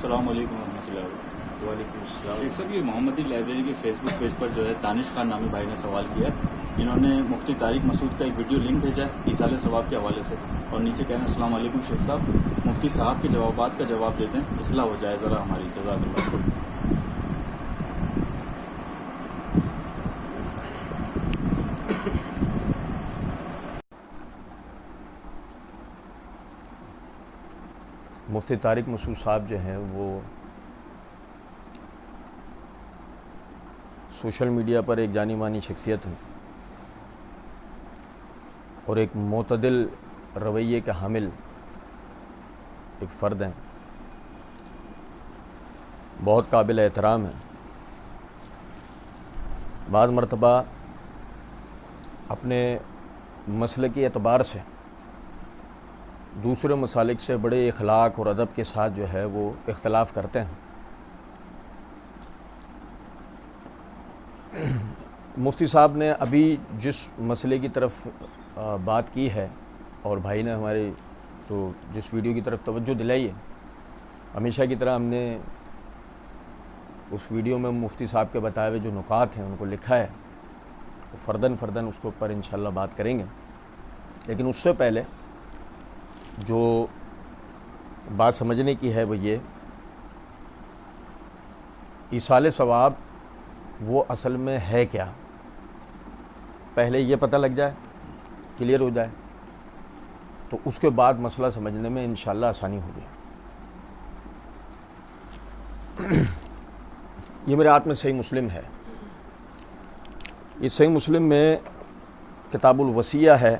السلام علیکم ورحمۃ اللہ وبرکاتہ۔ وعلیکم السلام۔ شیخ صاحب، یہ محمدی لائبریری کے فیس بک پیج پر جو ہے دانش خان نامی بھائی نے سوال کیا ہے۔ انہوں نے مفتی طارق مسعود کا ایک ویڈیو لنک بھیجا ہے ایصال ثواب کے حوالے سے، اور نیچے کہنا السلام علیکم شیخ صاحب، مفتی صاحب کے جوابات کا جواب دے دیں، اصلاح ہو جائے ذرا ہماری، جزاک اللہ۔ مفتی طارق مسعود صاحب جو ہیں وہ سوشل میڈیا پر ایک جانی مانی شخصیت ہیں اور ایک معتدل رویے کے حامل ایک فرد ہیں، بہت قابل احترام ہیں۔ بعض مرتبہ اپنے مسلکی اعتبار سے دوسرے مسالک سے بڑے اخلاق اور ادب کے ساتھ جو ہے وہ اختلاف کرتے ہیں۔ مفتی صاحب نے ابھی جس مسئلے کی طرف بات کی ہے اور بھائی نے ہمارے جس ویڈیو کی طرف توجہ دلائی ہے، ہمیشہ کی طرح ہم نے اس ویڈیو میں مفتی صاحب کے بتائے ہوئے جو نکات ہیں ان کو لکھا ہے، فرداً اس کے اوپر انشاءاللہ بات کریں گے۔ لیکن اس سے پہلے جو بات سمجھنے کی ہے وہ یہ، ایصال ثواب وہ اصل میں ہے کیا، پہلے یہ پتہ لگ جائے، کلیئر ہو جائے، تو اس کے بعد مسئلہ سمجھنے میں انشاءاللہ آسانی ہوگی۔ یہ میرے ہاتھ میں صحیح مسلم ہے۔ اس صحیح مسلم میں کتاب الوصیہ ہے،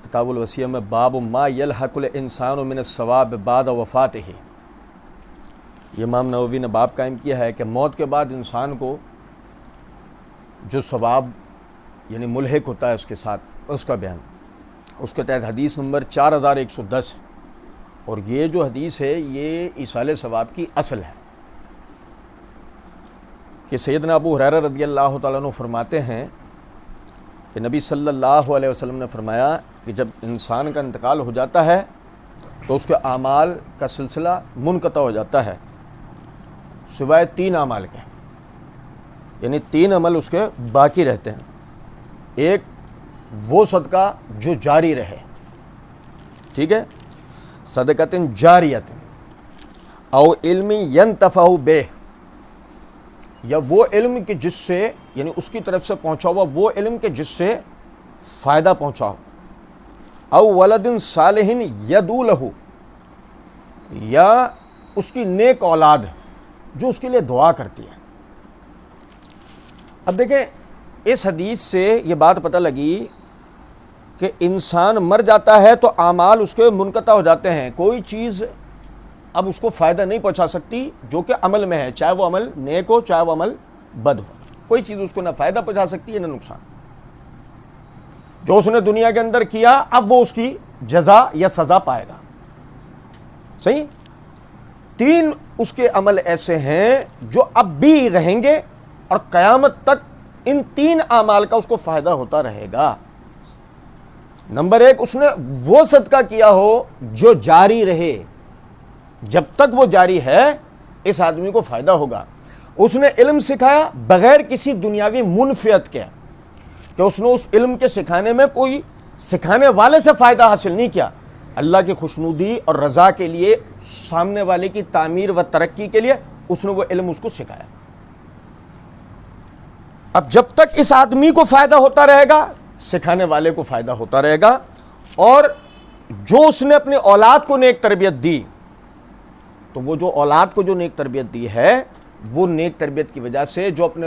کتاب الوصیہ میں باب ما یلحق الانسان من الثواب بعد وفاتہ، یہ امام نووی نے باب قائم کیا ہے کہ موت کے بعد انسان کو جو ثواب یعنی ملحق ہوتا ہے اس کے ساتھ، اس کا بیان۔ اس کے تحت حدیث نمبر 4110، اور یہ جو حدیث ہے یہ ایصال ثواب کی اصل ہے کہ سیدنا ابو ہریرہ رضی اللہ تعالیٰ عنہ فرماتے ہیں کہ نبی صلی اللہ علیہ وسلم نے فرمایا کہ جب انسان کا انتقال ہو جاتا ہے تو اس کے اعمال کا سلسلہ منقطع ہو جاتا ہے سوائے 3 اعمال کے، یعنی 3 عمل اس کے باقی رہتے ہیں۔ ایک وہ صدقہ جو جاری رہے، ٹھیک ہے، صدقۃ جاریۃ، او علم ینتفع بہ، یا وہ علم کہ جس سے یعنی اس کی طرف سے پہنچا ہوا وہ علم کہ جس سے فائدہ پہنچا ہو، او ولد صالح یدعو لہ، یا اس کی نیک اولاد جو اس کے لیے دعا کرتی ہے۔ اب دیکھیں اس حدیث سے یہ بات پتہ لگی کہ انسان مر جاتا ہے تو اعمال اس کے منقطع ہو جاتے ہیں، کوئی چیز اب اس کو فائدہ نہیں پہنچا سکتی جو کہ عمل میں ہے، چاہے وہ عمل نیک ہو چاہے وہ عمل بد ہو، کوئی چیز اس کو نہ فائدہ پہنچا سکتی ہے نہ نقصان۔ جو اس نے دنیا کے اندر کیا اب وہ اس کی جزا یا سزا پائے گا، صحیح۔ 3 اس کے عمل ایسے ہیں جو اب بھی رہیں گے اور قیامت تک ان 3 اعمال کا اس کو فائدہ ہوتا رہے گا۔ نمبر 1، اس نے وہ صدقہ کیا ہو جو جاری رہے، جب تک وہ جاری ہے اس آدمی کو فائدہ ہوگا۔ اس نے علم سکھایا بغیر کسی دنیاوی منفعت کے، کہ اس نے اس علم کے سکھانے میں کوئی سکھانے والے سے فائدہ حاصل نہیں کیا، اللہ کی خوشنودی اور رضا کے لیے، سامنے والے کی تعمیر و ترقی کے لیے اس نے وہ علم اس کو سکھایا۔ اب جب تک اس آدمی کو فائدہ ہوتا رہے گا سکھانے والے کو فائدہ ہوتا رہے گا، اور جو اس نے اپنی اولاد کو نیک تربیت دی، تو وہ جو اولاد کو جو نیک تربیت دی ہے وہ نیک تربیت کی وجہ سے جو اپنے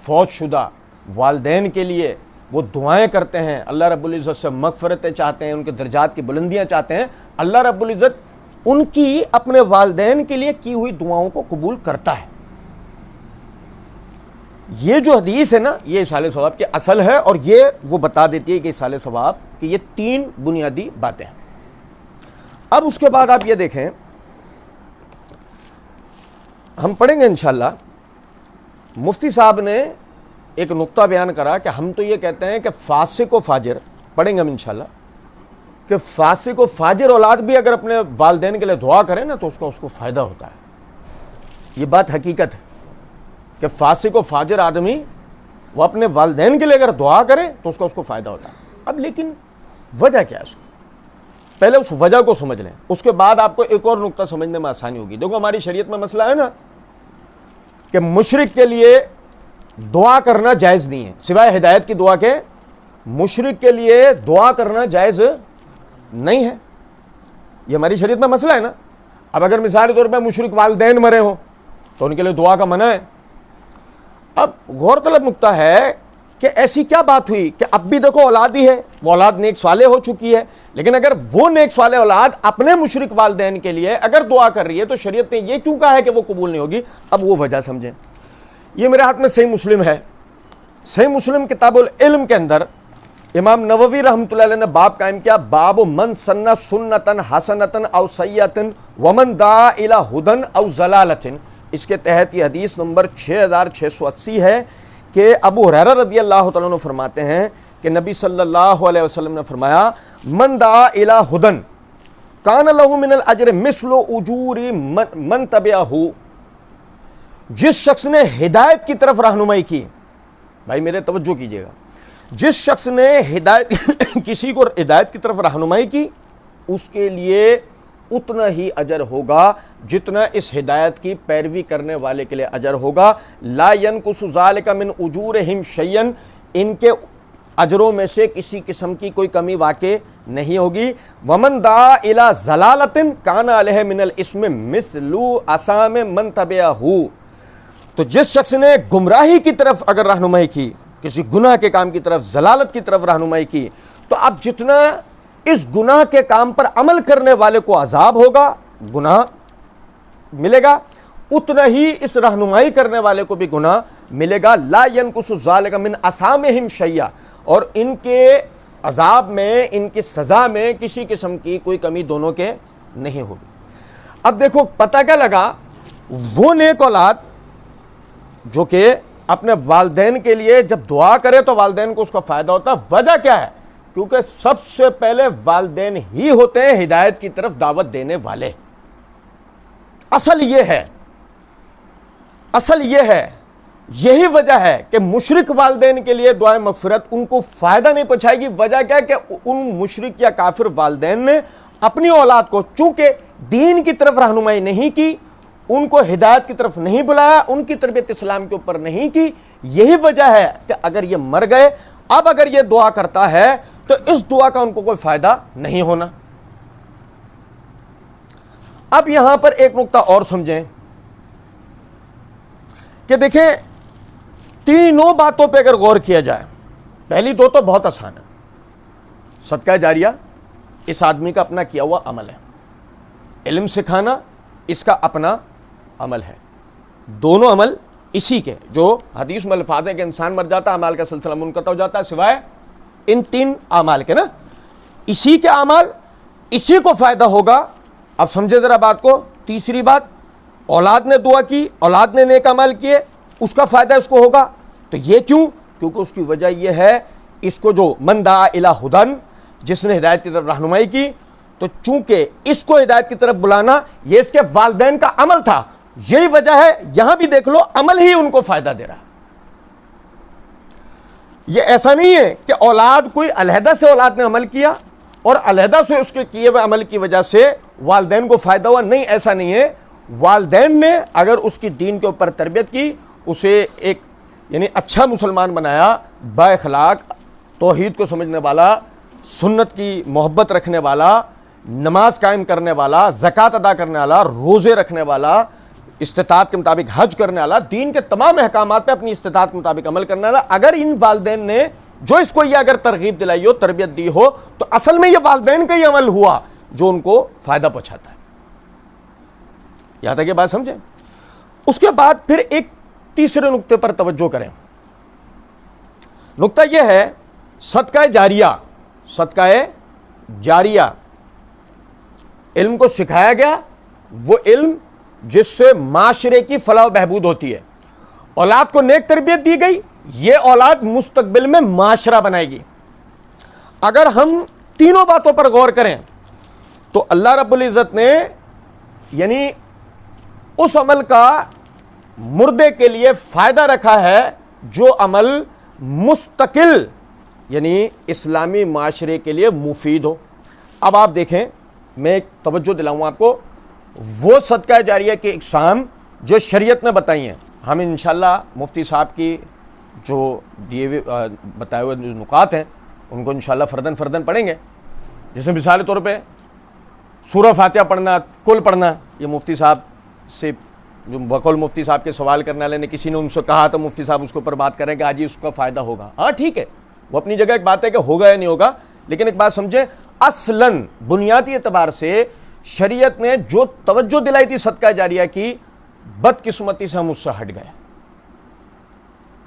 فوت شدہ والدین کے لیے وہ دعائیں کرتے ہیں، اللہ رب العزت سے مغفرتیں چاہتے ہیں، ان کے درجات کی بلندیاں چاہتے ہیں، اللہ رب العزت ان کی اپنے والدین کے لیے کی ہوئی دعاؤں کو قبول کرتا ہے۔ یہ جو حدیث ہے نا یہ ایصال ثواب کی اصل ہے، اور یہ وہ بتا دیتی ہے کہ ایصال ثواب کی یہ 3 بنیادی باتیں ہیں۔ اب اس کے بعد آپ یہ دیکھیں، ہم پڑھیں گے انشاءاللہ، مفتی صاحب نے ایک نقطہ بیان کرا کہ ہم تو یہ کہتے ہیں کہ فاسق و فاجر، پڑھیں گے ہم انشاءاللہ، کہ فاسق و فاجر اولاد بھی اگر اپنے والدین کے لیے دعا کرے نا تو اس کو فائدہ ہوتا ہے، یہ بات حقیقت ہے کہ فاسق و فاجر آدمی وہ اپنے والدین کے لیے اگر دعا کرے تو اس کو فائدہ ہوتا ہے. اب لیکن وجہ کیا ہے اس کی؟ پہلے اس وجہ کو سمجھ لیں, اس کے بعد آپ کو ایک اور نقطہ سمجھنے میں آسانی ہوگی. دیکھو ہماری شریعت میں مسئلہ ہے نا کہ مشرک کے لیے دعا کرنا جائز نہیں ہے, سوائے ہدایت کی دعا کے مشرک کے لیے دعا کرنا جائز نہیں ہے. یہ ہماری شریعت میں مسئلہ ہے نا. اب اگر مثال کے طور پہ مشرک والدین مرے ہوں تو ان کے لیے دعا کا منع ہے. اب غور طلب نقطہ ہے کہ ایسی کیا بات ہوئی کہ اب بھی دیکھو اولاد ہی ہے, وہ اولاد نیک صالح ہو چکی ہے, لیکن اگر وہ نیک صالح اولاد اپنے مشرک والدین کے لیے اگر دعا کر رہی ہے تو شریعت نے یہ کیوں کہا ہے کہ وہ قبول نہیں ہوگی؟ اب وہ وجہ سمجھیں. یہ میرے ہاتھ میں صحیح مسلم ہے. صحیح مسلم کتاب العلم کے اندر امام نووی رحمۃ اللہ علیہ نے باب قائم کیا, باب من سن سنتن حسنتن او سیئتن ومن دعا الی ہدن او ضلالتن. اس کے تحت یہ حدیث نمبر 6680 ہے کہ ابو ہریرہ رضی اللہ تعالیٰ عنہ فرماتے ہیں کہ نبی صلی اللہ علیہ وسلم نے فرمایا, من دعا الی ہدن کان لہ من الاجر مثل اجور من تبعہ. جس شخص نے ہدایت کی طرف رہنمائی کی, بھائی میرے توجہ کیجئے گا, جس شخص نے کسی کو ہدایت کی طرف رہنمائی کی اس کے لیے اتنا ہی اجر ہوگا جتنا اس ہدایت کی پیروی کرنے والے کے لیے اجر ہوگا. لا ينقص ذلك من اجورهم شيئا, ان کے اجروں میں سے کسی قسم کی کوئی کمی واقع نہیں ہوگی. ومن دعا الى ضلالۃ کان علیہ من الاسم مثل اثام من تبعہ. تو جس شخص نے گمراہی کی طرف اگر رہنمائی کی, کسی گناہ کے کام کی طرف, ضلالت کی طرف رہنمائی کی, تو اب جتنا اس گناہ کے کام پر عمل کرنے والے کو عذاب ہوگا, گناہ ملے گا, اتنا ہی اس رہنمائی کرنے والے کو بھی گناہ ملے گا. لا ينقص ذلك من اثامهم شيئا, اور ان کے عذاب میں, ان کی سزا میں کسی قسم کی کوئی کمی دونوں کے نہیں ہوگی. اب دیکھو پتہ کیا لگا, وہ نیک اولاد جو کہ اپنے والدین کے لیے جب دعا کرے تو والدین کو اس کا فائدہ ہوتا ہے. وجہ کیا ہے؟ کیونکہ سب سے پہلے والدین ہی ہوتے ہیں ہدایت کی طرف دعوت دینے والے. اصل یہ ہے, یہی وجہ ہے کہ مشرک والدین کے لیے دعائیں مغفرت ان کو فائدہ نہیں پہنچائے گی. وجہ کیا ہے کہ ان مشرک یا کافر والدین نے اپنی اولاد کو چونکہ دین کی طرف رہنمائی نہیں کی, ان کو ہدایت کی طرف نہیں بلایا, ان کی تربیت اسلام کے اوپر نہیں کی. یہی وجہ ہے کہ اگر یہ مر گئے, اب اگر یہ دعا کرتا ہے تو اس دعا کا ان کو کوئی فائدہ نہیں ہونا. اب یہاں پر ایک نقطہ اور سمجھیں کہ دیکھیں تینوں باتوں پہ اگر غور کیا جائے, پہلی دو تو بہت آسان ہے, صدقہ جاریہ اس آدمی کا اپنا کیا ہوا عمل ہے, علم سکھانا اس کا اپنا عمل ہے, دونوں عمل اسی کے جو حدیث میں الفاظ ہے کہ انسان مر جاتا ہے اعمال کا سلسلہ منقطع ہو جاتا ہے سوائے ان تین اعمال کے نا, اسی کے اعمال اسی کو فائدہ ہوگا. اب سمجھے ذرا بات کو. تیسری بات, اولاد نے دعا کی, اولاد نے نیک عمل کیے, اس کا فائدہ اس کو ہوگا. تو یہ کیوں؟ کیونکہ اس کی وجہ یہ ہے, اس کو جو من دعا الی ہدن, جس نے ہدایت کی طرف رہنمائی کی, تو چونکہ اس کو ہدایت کی طرف بلانا یہ اس کے والدین کا عمل تھا, یہی وجہ ہے یہاں بھی دیکھ لو عمل ہی ان کو فائدہ دے رہا. یہ ایسا نہیں ہے کہ اولاد کوئی علیحدہ سے اولاد نے عمل کیا اور علیحدہ سے اس کے کیے ہوئے عمل کی وجہ سے والدین کو فائدہ ہوا. نہیں, ایسا نہیں ہے. والدین نے اگر اس کی دین کے اوپر تربیت کی, اسے ایک یعنی اچھا مسلمان بنایا, با اخلاق, توحید کو سمجھنے والا, سنت کی محبت رکھنے والا, نماز قائم کرنے والا, زکوٰۃ ادا کرنے والا, روزے رکھنے والا, استطاعت کے مطابق حج کرنے والا, دین کے تمام احکامات پہ اپنی استطاعت کے مطابق عمل کرنے والا, اگر ان والدین نے جو اس کو یہ اگر ترغیب دلائی ہو, تربیت دی ہو, تو اصل میں یہ والدین کا ہی عمل ہوا جو ان کو فائدہ پہنچاتا ہے. یہاں تک یہ بات سمجھیں. اس کے بعد پھر ایک تیسرے نقطے پر توجہ کریں. نقطہ یہ ہے صدقہ جاریہ. صدقہ جاریہ علم کو سکھایا گیا, وہ علم جس سے معاشرے کی فلاح و بہبود ہوتی ہے. اولاد کو نیک تربیت دی گئی, یہ اولاد مستقبل میں معاشرہ بنائے گی. اگر ہم تینوں باتوں پر غور کریں تو اللہ رب العزت نے یعنی اس عمل کا مردے کے لیے فائدہ رکھا ہے جو عمل مستقل یعنی اسلامی معاشرے کے لیے مفید ہو۔ اب آپ دیکھیں، میں ایک توجہ دلاؤں آپ کو، وہ صدقہ جاریہ کی اقسام جو شریعت نے بتائی ہیں، ہم انشاءاللہ مفتی صاحب کی جو بتائے ہوئے جو نکات ہیں ان کو انشاءاللہ فردن فردن پڑھیں گے۔ جیسے مثال طور پہ سورہ فاتحہ پڑھنا، کل پڑھنا، یہ مفتی صاحب سے جو بقول مفتی صاحب کے سوال کرنے والے نے کسی نے ان سے کہا تو مفتی صاحب اس کے اوپر بات کریں کہ آج اس کا فائدہ ہوگا۔ ہاں ٹھیک ہے، وہ اپنی جگہ ایک بات ہے کہ ہوگا یا نہیں ہوگا، لیکن ایک بات سمجھیں، اصلاً بنیادی اعتبار سے شریعت نے جو توجہ دلائی تھی صدقہ جاریہ کی، بدقسمتی سے ہم اس سے ہٹ گئے،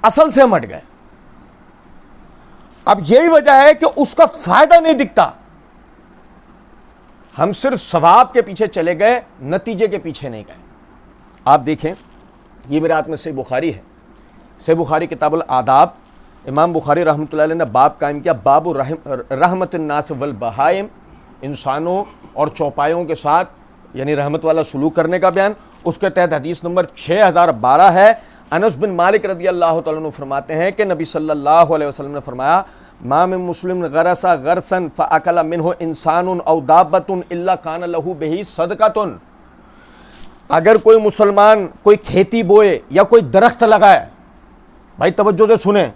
اصل سے ہم ہٹ گئے۔ اب یہی وجہ ہے کہ اس کا فائدہ نہیں دکھتا، ہم صرف ثواب کے پیچھے چلے گئے، نتیجے کے پیچھے نہیں گئے۔ آپ دیکھیں، یہ میرے ہاتھ میں صحیح بخاری ہے، صحیح بخاری کتاب الآداب، امام بخاری رحمۃ اللہ علیہ نے باب قائم کیا، باب رحمت الناس والبہائم، انسانوں اور چوپایوں کے ساتھ یعنی رحمت والا سلوک کرنے کا بیان۔ اس کے تحت حدیث نمبر 6012 ہے۔ انس بن مالک رضی اللہ تعالیٰ عنہ فرماتے ہیں کہ نبی صلی اللہ علیہ وسلم نے فرمایا، ما من مسلم غرس غرسا فاکل منہ انسان او دابۃ الا کان لہ بہ صدقۃ۔ اگر کوئی مسلمان کوئی کھیتی بوئے یا کوئی درخت لگائے، بھائی توجہ سے سنیں،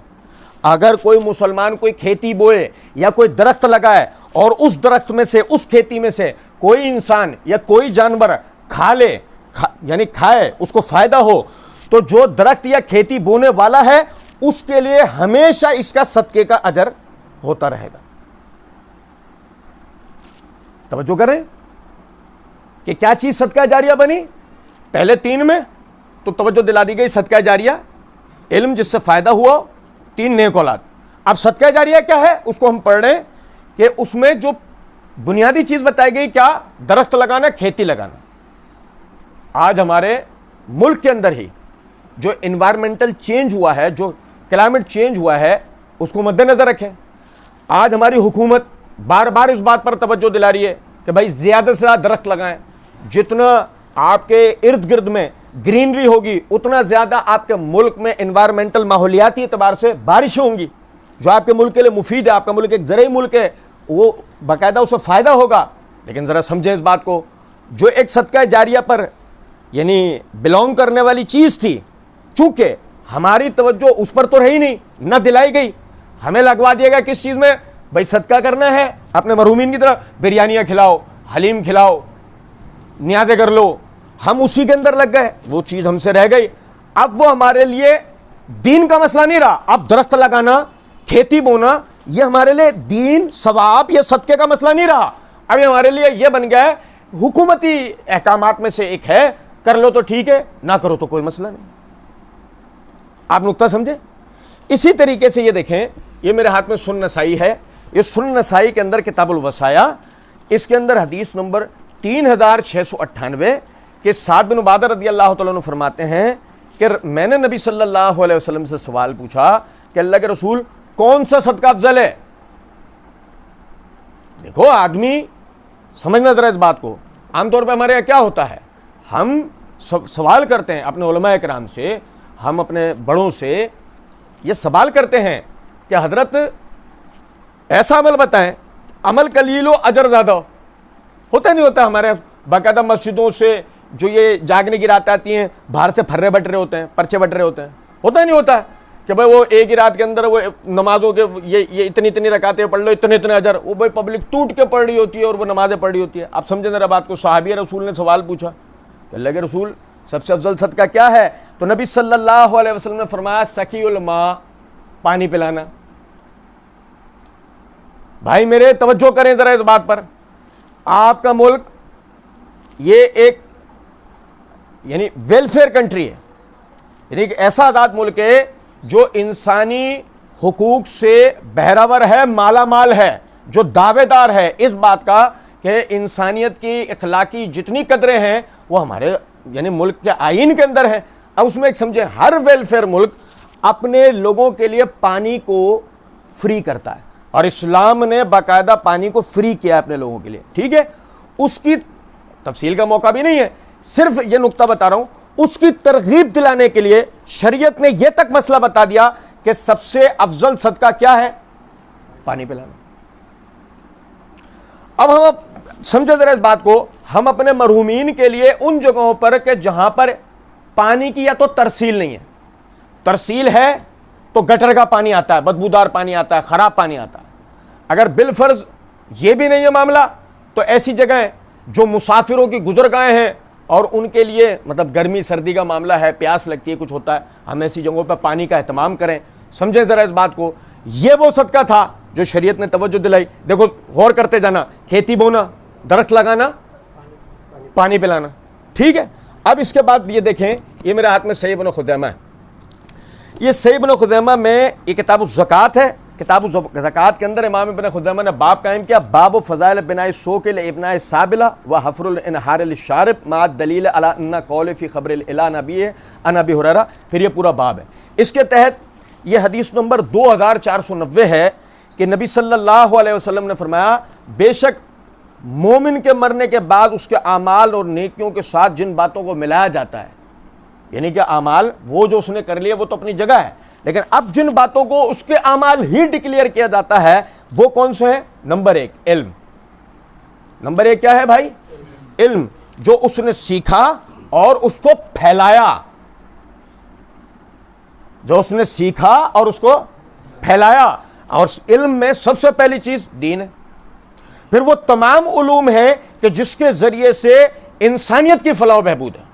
اگر کوئی مسلمان کوئی کھیتی بوئے یا کوئی درخت لگائے اور اس درخت میں سے، اس کھیتی میں سے کوئی انسان یا کوئی جانور کھا لے، یعنی کھائے، اس کو فائدہ ہو، تو جو درخت یا کھیتی بونے والا ہے اس کے لیے ہمیشہ اس کا صدقے کا اجر ہوتا رہے گا۔ توجہ کریں کہ کیا چیز صدقہ جاریہ بنی؟ پہلے 3 میں تو توجہ دلا دی گئی صدقہ جاریہ، علم جس سے فائدہ ہوا، 3 نیک اولاد۔ اب صدقہ جاریہ کیا ہے اس کو ہم پڑھ رہے ہیں کہ اس میں جو بنیادی چیز بتائی گئی کیا؟ درخت لگانا، کھیتی لگانا۔ آج ہمارے ملک کے اندر ہی جو انوائرمنٹل چینج ہوا ہے، جو کلائمیٹ چینج ہوا ہے، اس کو مد نظر رکھیں۔ آج ہماری حکومت بار بار اس بات پر توجہ دلا رہی ہے کہ بھائی زیادہ سے زیادہ درخت لگائیں، جتنا آپ کے ارد گرد میں گرینری ہوگی اتنا زیادہ آپ کے ملک میں انوائرمنٹل ماحولیاتی اعتبار سے بارشیں ہوں گی، جو آپ کے ملک کے لیے مفید ہے۔ آپ کا ملک ایک زرعی ملک ہے، وہ باقاعدہ اسے فائدہ ہوگا۔ لیکن ذرا سمجھیں اس بات کو، جو ایک صدقہ جاریہ پر یعنی بلونگ کرنے والی چیز تھی، چونکہ ہماری توجہ اس پر تو رہی نہیں، نہ دلائی گئی، ہمیں لگوا دیا گیا کس چیز میں؟ بھائی صدقہ کرنا ہے اپنے مرحومین کی طرف، بریانیاں کھلاؤ، حلیم کھلاؤ، نیازیں کر لو، ہم اسی کے اندر لگ گئے، وہ چیز ہم سے رہ گئی۔ اب وہ ہمارے لیے دین کا مسئلہ نہیں رہا، اب درخت لگانا، کھیتی بونا، یہ ہمارے لیے دین، ثواب یا صدقے کا مسئلہ نہیں رہا، اب یہ ہمارے لیے یہ بن گیا ہے حکومتی احکامات میں سے ایک ہے، کر لو تو ٹھیک ہے، نہ کرو تو کوئی مسئلہ نہیں۔ آپ نقطہ سمجھے؟ اسی طریقے سے یہ دیکھیں، یہ میرے ہاتھ میں سنن نسائی ہے، یہ سنن نسائی کے اندر کتاب الوصایا، اس کے اندر حدیث نمبر 3698 کہ سعد بن عبادہ رضی اللہ تعالیٰ عنہ فرماتے ہیں کہ میں نے نبی صلی اللہ علیہ وسلم سے سوال پوچھا کہ اللہ کے رسول کون سا صدقہ افضل ہے؟ دیکھو آدمی سمجھنا ذرا اس بات کو، عام طور پہ ہمارے یہاں کیا ہوتا ہے، ہم سوال کرتے ہیں اپنے علماء کرام سے، ہم اپنے بڑوں سے یہ سوال کرتے ہیں کہ حضرت ایسا عمل بتائیں، عمل قلیل و اجر زیادہ ہوتا نہیں ہوتا؟ ہمارے باقاعدہ مسجدوں سے جو یہ جاگنے کی رات آتی ہیں، باہر سے پھرے بٹ رہے ہوتے ہیں، پرچے بٹ رہے ہوتے ہیں، ہوتا نہیں ہوتا کہ بھائی وہ ایک ہی رات کے اندر وہ نمازوں کے یہ اتنی رکعتیں پڑھ لو، اتنے اجر، وہ بھائی پبلک ٹوٹ کے پڑھ رہی ہوتی ہے اور وہ نمازیں پڑھ رہی ہوتی ہے۔ آپ سمجھیں ذرا بات کو، صحابی رسول نے سوال پوچھا کہ اللہ کے رسول سب سے افضل صدقہ کیا ہے؟ تو نبی صلی اللہ علیہ وسلم نے فرمایا سقی الماء، پانی پلانا۔ بھائی میرے توجہ کریں ذرا اس بات پر، آپ کا ملک یہ ایک یعنی ویلفیئر کنٹری ہے، یعنی ایک ایسا آزاد ملک ہے جو انسانی حقوق سے بہرور ہے، مالا مال ہے، جو دعوے دار ہے اس بات کا کہ انسانیت کی اخلاقی جتنی قدریں ہیں وہ ہمارے یعنی ملک کے آئین کے اندر ہیں۔ اب اس میں ایک سمجھیں، ہر ویلفیئر ملک اپنے لوگوں کے لیے پانی کو فری کرتا ہے، اور اسلام نے باقاعدہ پانی کو فری کیا اپنے لوگوں کے لیے، ٹھیک ہے؟ اس کی تفصیل کا موقع بھی نہیں ہے، صرف یہ نقطہ بتا رہا ہوں، اس کی ترغیب دلانے کے لیے شریعت نے یہ تک مسئلہ بتا دیا کہ سب سے افضل صدقہ کیا ہے؟ پانی پلانا۔ اب ہم سمجھے ذرا اس بات کو، ہم اپنے مرحومین کے لیے ان جگہوں پر کہ جہاں پر پانی کی یا تو ترسیل نہیں ہے، ترسیل ہے تو گٹر کا پانی آتا ہے، بدبودار پانی آتا ہے، خراب پانی آتا ہے، اگر بالفرض یہ بھی نہیں ہے معاملہ تو ایسی جگہیں جو مسافروں کی گزرگاہیں ہیں اور ان کے لیے مطلب گرمی سردی کا معاملہ ہے، پیاس لگتی ہے، کچھ ہوتا ہے، ہم ایسی جگہوں پہ پانی کا اہتمام کریں۔ سمجھے ذرا اس بات کو، یہ وہ صدقہ تھا جو شریعت نے توجہ دلائی۔ دیکھو غور کرتے جانا، کھیتی بونا، درخت لگانا، پانی پلانا، ٹھیک ہے۔ اب اس کے بعد یہ دیکھیں، یہ میرے ہاتھ میں صحیح ابن خزیمہ ہے، یہ صحیح ابن خزیمہ میں یہ کتاب الزکوٰۃ ہے، کتاب الزکوٰۃ کے اندر امام ابن خزیمہ نے باب قائم کیا، باب فضائل بناء السوق لابناء السابلہ وحفر الانہار للشارب مع الدلیل علی ان قول فی خبر الاله نبی عن ابی ہریرہ، پھر یہ پورا باب ہے۔ اس کے تحت یہ حدیث نمبر 2490 ہے کہ نبی صلی اللہ علیہ وسلم نے فرمایا، بے شک مومن کے مرنے کے بعد اس کے اعمال اور نیکیوں کے ساتھ جن باتوں کو ملایا جاتا ہے، یعنی کہ اعمال وہ جو اس نے کر لیے وہ تو اپنی جگہ ہے، لیکن اب جن باتوں کو اس کے اعمال ہی ڈکلیئر کیا جاتا ہے وہ کون سے ہیں؟ نمبر 1 علم۔ نمبر 1 کیا ہے بھائی؟ علم، جو اس نے سیکھا اور اس کو پھیلایا، جو اس نے سیکھا اور اس کو پھیلایا، اور علم میں سب سے پہلی چیز دین ہے، پھر وہ تمام علوم ہیں کہ جس کے ذریعے سے انسانیت کی فلاح و بہبود ہے۔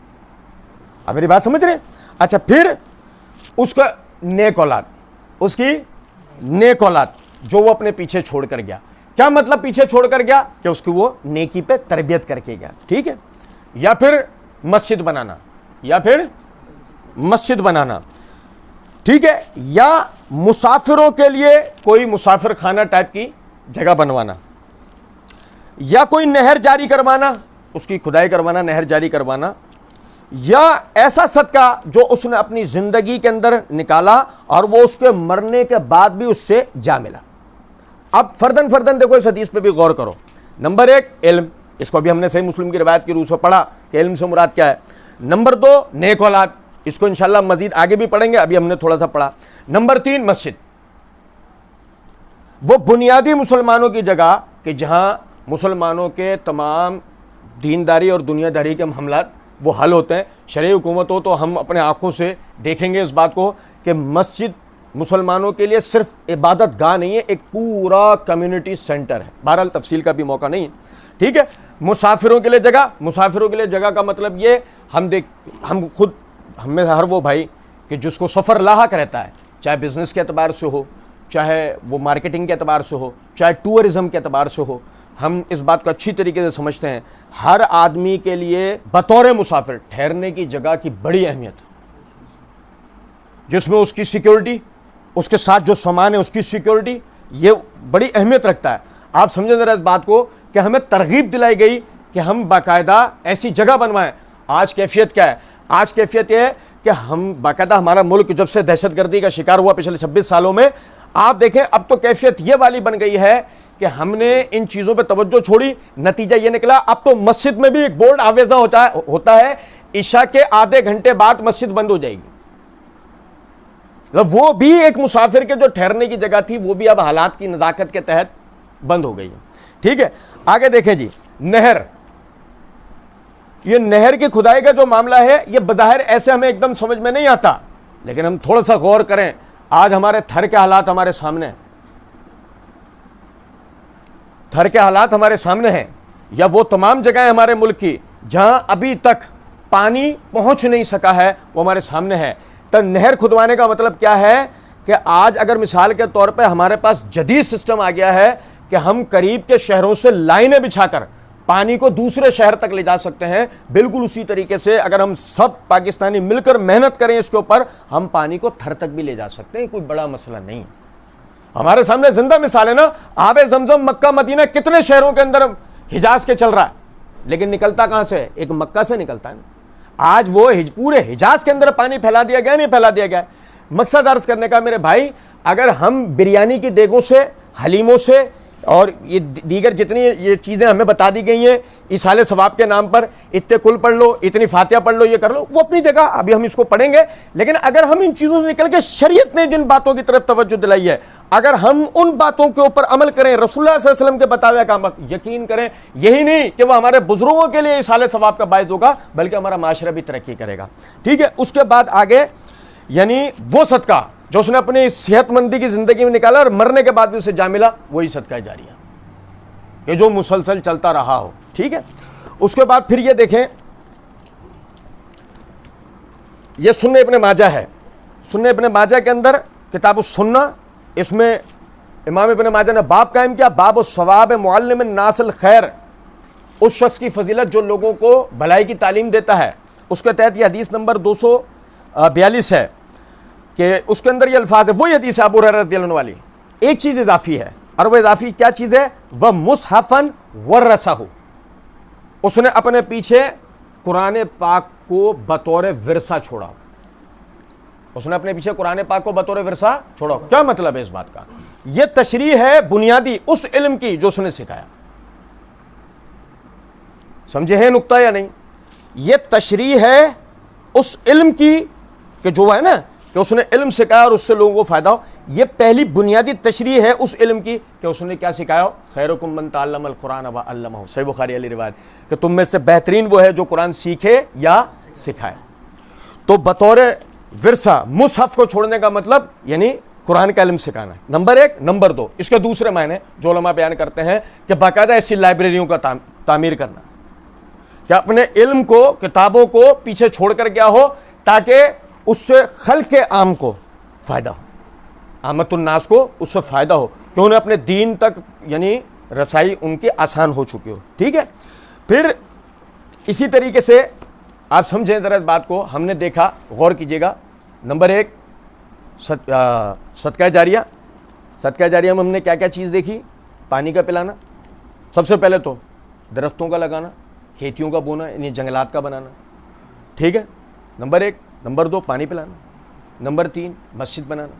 اب میری بات سمجھ رہے ہیں؟ اچھا، پھر اس کا نیک اولاد، اس کی نیک اولاد جو وہ اپنے پیچھے چھوڑ کر گیا۔ کیا مطلب پیچھے چھوڑ کر گیا؟ کہ اس کی وہ نیکی پہ تربیت کر کے گیا، ٹھیک ہے۔ یا پھر مسجد بنانا، یا پھر مسجد بنانا، ٹھیک ہے، یا مسافروں کے لیے کوئی مسافر خانہ ٹائپ کی جگہ بنوانا، یا کوئی نہر جاری کروانا، اس کی کھدائی کروانا، نہر جاری کروانا، یا ایسا صدقہ جو اس نے اپنی زندگی کے اندر نکالا اور وہ اس کے مرنے کے بعد بھی اس سے جا ملا۔ اب فردن فردن دیکھو، اس حدیث پہ بھی غور کرو۔ نمبر 1 علم، اس کو بھی ہم نے صحیح مسلم کی روایت کی روح سے پڑھا کہ علم سے مراد کیا ہے۔ نمبر 2 نیک اولاد، اس کو انشاءاللہ مزید آگے بھی پڑھیں گے، ابھی ہم نے تھوڑا سا پڑھا۔ نمبر 3 مسجد، وہ بنیادی مسلمانوں کی جگہ کہ جہاں مسلمانوں کے تمام دینداری اور دنیا داری کے معاملات وہ حل ہوتے ہیں۔ شرعی حکومت ہو تو ہم اپنے آنکھوں سے دیکھیں گے اس بات کو کہ مسجد مسلمانوں کے لیے صرف عبادت گاہ نہیں ہے، ایک پورا کمیونٹی سینٹر ہے۔ بہرحال تفصیل کا بھی موقع نہیں ہے، ٹھیک ہے۔ مسافروں کے لیے جگہ، مسافروں کے لیے جگہ کا مطلب یہ ہم خود ہم میں ہر وہ بھائی کہ جس کو سفر لاحق رہتا ہے، چاہے بزنس کے اعتبار سے ہو، چاہے وہ مارکیٹنگ کے اعتبار سے ہو، چاہے ٹورزم کے اعتبار سے ہو، ہم اس بات کو اچھی طریقے سے سمجھتے ہیں۔ ہر آدمی کے لیے بطور مسافر ٹھہرنے کی جگہ کی بڑی اہمیت ہے، جس میں اس کی سیکیورٹی، اس کے ساتھ جو سامان ہے اس کی سیکیورٹی، یہ بڑی اہمیت رکھتا ہے۔ آپ سمجھیں ذرا اس بات کو کہ ہمیں ترغیب دلائی گئی کہ ہم باقاعدہ ایسی جگہ بنوائیں۔ آج کیفیت کیا ہے؟ آج کیفیت یہ ہے کہ ہم باقاعدہ، ہمارا ملک جب سے دہشت گردی کا شکار ہوا پچھلے 26 سالوں میں، آپ دیکھیں اب تو کیفیت یہ والی بن گئی ہے کہ ہم نے ان چیزوں پہ توجہ چھوڑی، نتیجہ یہ نکلا اب تو مسجد میں بھی ایک بورڈ آویزہ ہوتا ہے، عشاء کے آدھے گھنٹے بعد مسجد بند ہو جائے گی۔ وہ بھی ایک مسافر کے جو ٹھہرنے کی جگہ تھی وہ بھی اب حالات کی نزاکت کے تحت بند ہو گئی ہے، ٹھیک ہے۔ آگے دیکھیں جی، نہر، یہ نہر کی کھدائی کا جو معاملہ ہے یہ بظاہر ایسے ہمیں ایک دم سمجھ میں نہیں آتا، لیکن ہم تھوڑا سا غور کریں۔ آج ہمارے تھر کے حالات ہمارے سامنے ہیں، تھر کے حالات ہمارے سامنے ہیں، یا وہ تمام جگہیں ہمارے ملک کی جہاں ابھی تک پانی پہنچ نہیں سکا ہے وہ ہمارے سامنے ہے۔ تو نہر کھدوانے کا مطلب کیا ہے کہ آج اگر مثال کے طور پہ ہمارے پاس جدید سسٹم آ گیا ہے کہ ہم قریب کے شہروں سے لائنیں بچھا کر پانی کو دوسرے شہر تک لے جا سکتے ہیں، بالکل اسی طریقے سے اگر ہم سب پاکستانی مل کر محنت کریں اس کے اوپر، ہم پانی کو تھر تک بھی لے جا سکتے ہیں، کوئی بڑا مسئلہ نہیں۔ ہمارے سامنے زندہ مثال ہے نا، آب زمزم مکہ مدینہ کتنے شہروں کے اندر حجاز کے چل رہا ہے، لیکن نکلتا کہاں سے؟ ایک مکہ سے نکلتا ہے۔ آج وہ پورے حجاز کے اندر پانی پھیلا دیا گیا، نہیں پھیلا دیا گیا۔ مقصد عرض کرنے کا میرے بھائی، اگر ہم بریانی کی دیگوں سے، حلیموں سے اور یہ دیگر جتنی یہ چیزیں ہمیں بتا دی گئی ہیں ایصال ثواب کے نام پر، اتنے کل پڑھ لو، اتنی فاتحہ پڑھ لو، یہ کر لو، وہ اپنی جگہ ابھی ہم اس کو پڑھیں گے. لیکن اگر ہم ان چیزوں سے نکل کے شریعت نے جن باتوں کی طرف توجہ دلائی ہے، اگر ہم ان باتوں کے اوپر عمل کریں، رسول اللہ صلی اللہ علیہ وسلم کے بتاوے کام، یقین کریں یہی نہیں کہ وہ ہمارے بزرگوں کے لیے ایصال ثواب کا باعث ہوگا، بلکہ ہمارا معاشرہ بھی ترقی کرے گا. ٹھیک ہے. اس کے بعد آگے یعنی وہ صدقہ جو اس نے اپنی صحت مندی کی زندگی میں نکالا اور مرنے کے بعد بھی اسے جا ملا، وہی صدقہ جاریہ کہ جو مسلسل چلتا رہا ہو. ٹھیک ہے. اس کے بعد پھر یہ دیکھیں، یہ سنن ابن ماجہ ہے. سنن ابن ماجہ کے اندر کتاب السنہ، اس میں امام ابن ماجہ نے باب قائم کیا، باب الثواب معلم الناس الخیر، اس شخص کی فضیلت جو لوگوں کو بھلائی کی تعلیم دیتا ہے. اس کے تحت یہ حدیث نمبر 242 ہے کہ اس کے اندر یہ الفاظ ہے، وہی حدیث ہے ابو ہریرہ رضی اللہ عنہ والی. ایک چیز اضافی ہے، اور وہ اضافی کیا چیز ہے؟ وہ مصحفن ورثہ، اس نے اپنے پیچھے قرآن پاک کو بطور ورثہ چھوڑا. اس نے اپنے پیچھے قرآن پاک کو بطور ورثہ چھوڑا. کیا مطلب ہے اس بات کا؟ یہ تشریح ہے بنیادی اس علم کی جو اس نے سکھایا. سمجھے ہیں نقطہ یا نہیں؟ یہ تشریح ہے اس علم کی کہ جو ہے نا کہ اس نے علم سکھایا اور اس سے لوگوں کو فائدہ ہو. یہ پہلی بنیادی تشریح ہے اس علم کی کہ اس نے کیا سکھایا ہو. خیرکم من تعلم القرآن وعلمہ، صحیح بخاری علی روایت، کہ تم میں سے بہترین وہ ہے جو قرآن سیکھے یا سکھائے. تو بطور ورثہ مصحف کو چھوڑنے کا مطلب یعنی قرآن کا علم سکھانا ہے، نمبر ایک. نمبر دو، اس کے دوسرے معنی جو علماء بیان کرتے ہیں کہ باقاعدہ ایسی لائبریریوں کا تعمیر کرنا کہ اپنے علم کو، کتابوں کو پیچھے چھوڑ کر کیا ہو، تاکہ اس سے خلق عام کو فائدہ ہو، عامت الناس کو اس سے فائدہ ہو، کہ انہیں اپنے دین تک یعنی رسائی ان کی آسان ہو چکی ہو. ٹھیک ہے. پھر اسی طریقے سے آپ سمجھیں ذرا اس بات کو، ہم نے دیکھا، غور کیجئے گا. نمبر ایک صدقہ جاریہ. صدقہ جاریہ میں ہم نے کیا کیا چیز دیکھی؟ پانی کا پلانا، سب سے پہلے تو درختوں کا لگانا، کھیتیوں کا بونا یعنی جنگلات کا بنانا. ٹھیک ہے. نمبر ایک. نمبر دو پانی پلانا. نمبر تین مسجد بنانا.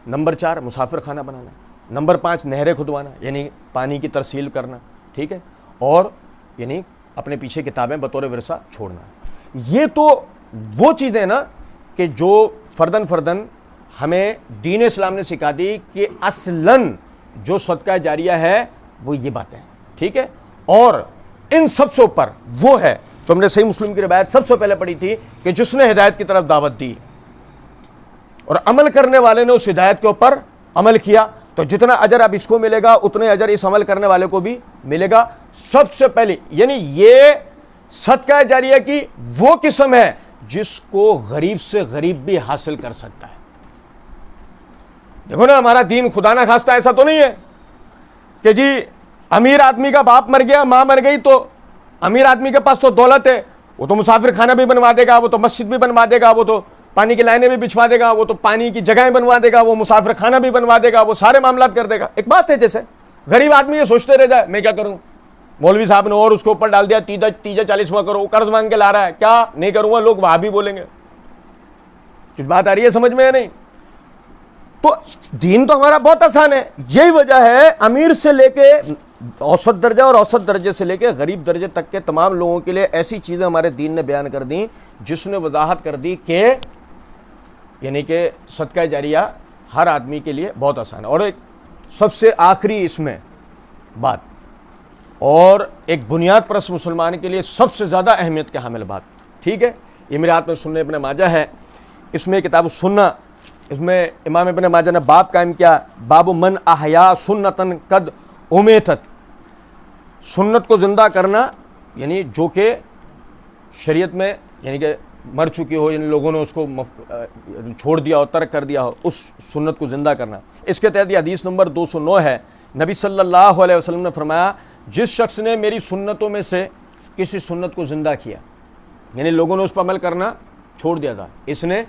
نمبر چار مسافر خانہ بنانا. نمبر پانچ نہریں کھدوانا یعنی پانی کی ترسیل کرنا. ٹھیک ہے. اور یعنی اپنے پیچھے کتابیں بطور ورثہ چھوڑنا. یہ تو وہ چیزیں نا کہ جو فردن ہمیں دین اسلام نے سکھا دی کہ اصلاً جو صدقہ جاریہ ہے وہ یہ باتیں ہیں. ٹھیک ہے. اور ان سب سے اوپر وہ ہے جو ہم نے صحیح مسلم کی روایت سب سے پہلے پڑھی تھی کہ جس نے ہدایت کی طرف دعوت دی اور عمل کرنے والے نے اس ہدایت کے اوپر عمل کیا، تو جتنا اجر اب اس کو ملے گا اتنے اجر اس عمل کرنے والے کو بھی ملے گا. سب سے پہلی یعنی یہ صدقہ جاریہ کی وہ قسم ہے جس کو غریب سے غریب بھی حاصل کر سکتا ہے. دیکھو نا، ہمارا دین خدا نہ خواستہ ایسا تو نہیں ہے کہ جی امیر آدمی کا باپ مر گیا، ماں مر گئی، تو امیر آدمی کے پاس تو دولت ہے، وہ تو مسافر خانہ بھی بنوا دے گا، وہ تو مسجد بھی بنوا دے گا، وہ تو پانی کی لائنیں بھی بچھوا دے گا، وہ تو پانی کی جگہیں بنوا دے گا، وہ مسافر خانہ بھی بنوا دے گا، وہ سارے معاملات کر دے گا. ایک بات ہے، جیسے غریب آدمی یہ سوچتے رہ جائے میں کیا کروں، مولوی صاحب نے اور اس کے اوپر ڈال دیا تیجا 40واں کرو، قرض مانگ کے لا رہا ہے، کیا نہیں کروں گا، لوگ وہاں بھی بولیں گے. کچھ بات آ رہی ہے سمجھ میں یا نہیں؟ تو دین تو ہمارا بہت آسان ہے. یہی وجہ ہے امیر سے لے کے اوسط درجہ اور اوسط درجے سے لے کے غریب درجے تک کے تمام لوگوں کے لیے ایسی چیزیں ہمارے دین نے بیان کر دیں جس نے وضاحت کر دی کہ یعنی کہ صدقہ جاریہ ہر آدمی کے لیے بہت آسان ہے. اور ایک سب سے آخری اس میں بات اور ایک بنیاد پرست مسلمان کے لیے سب سے زیادہ اہمیت کے حامل بات، ٹھیک ہے، یہ میرے ہاتھ میں سنن ابن ماجہ ہے. اس میں کتاب السنہ، اس میں امام ابن ماجہ نے باب قائم کیا، باب من احیا سنتن قد امیتت، سنت کو زندہ کرنا یعنی جو کہ شریعت میں یعنی کہ مر چکی ہو، یعنی لوگوں نے اس کو چھوڑ دیا ہو، ترک کر دیا ہو، اس سنت کو زندہ کرنا. اس کے تحت یہ حدیث نمبر 209 ہے. نبی صلی اللہ علیہ وسلم نے فرمایا، جس شخص نے میری سنتوں میں سے کسی سنت کو زندہ کیا، یعنی لوگوں نے اس پر عمل کرنا چھوڑ دیا تھا، اس نے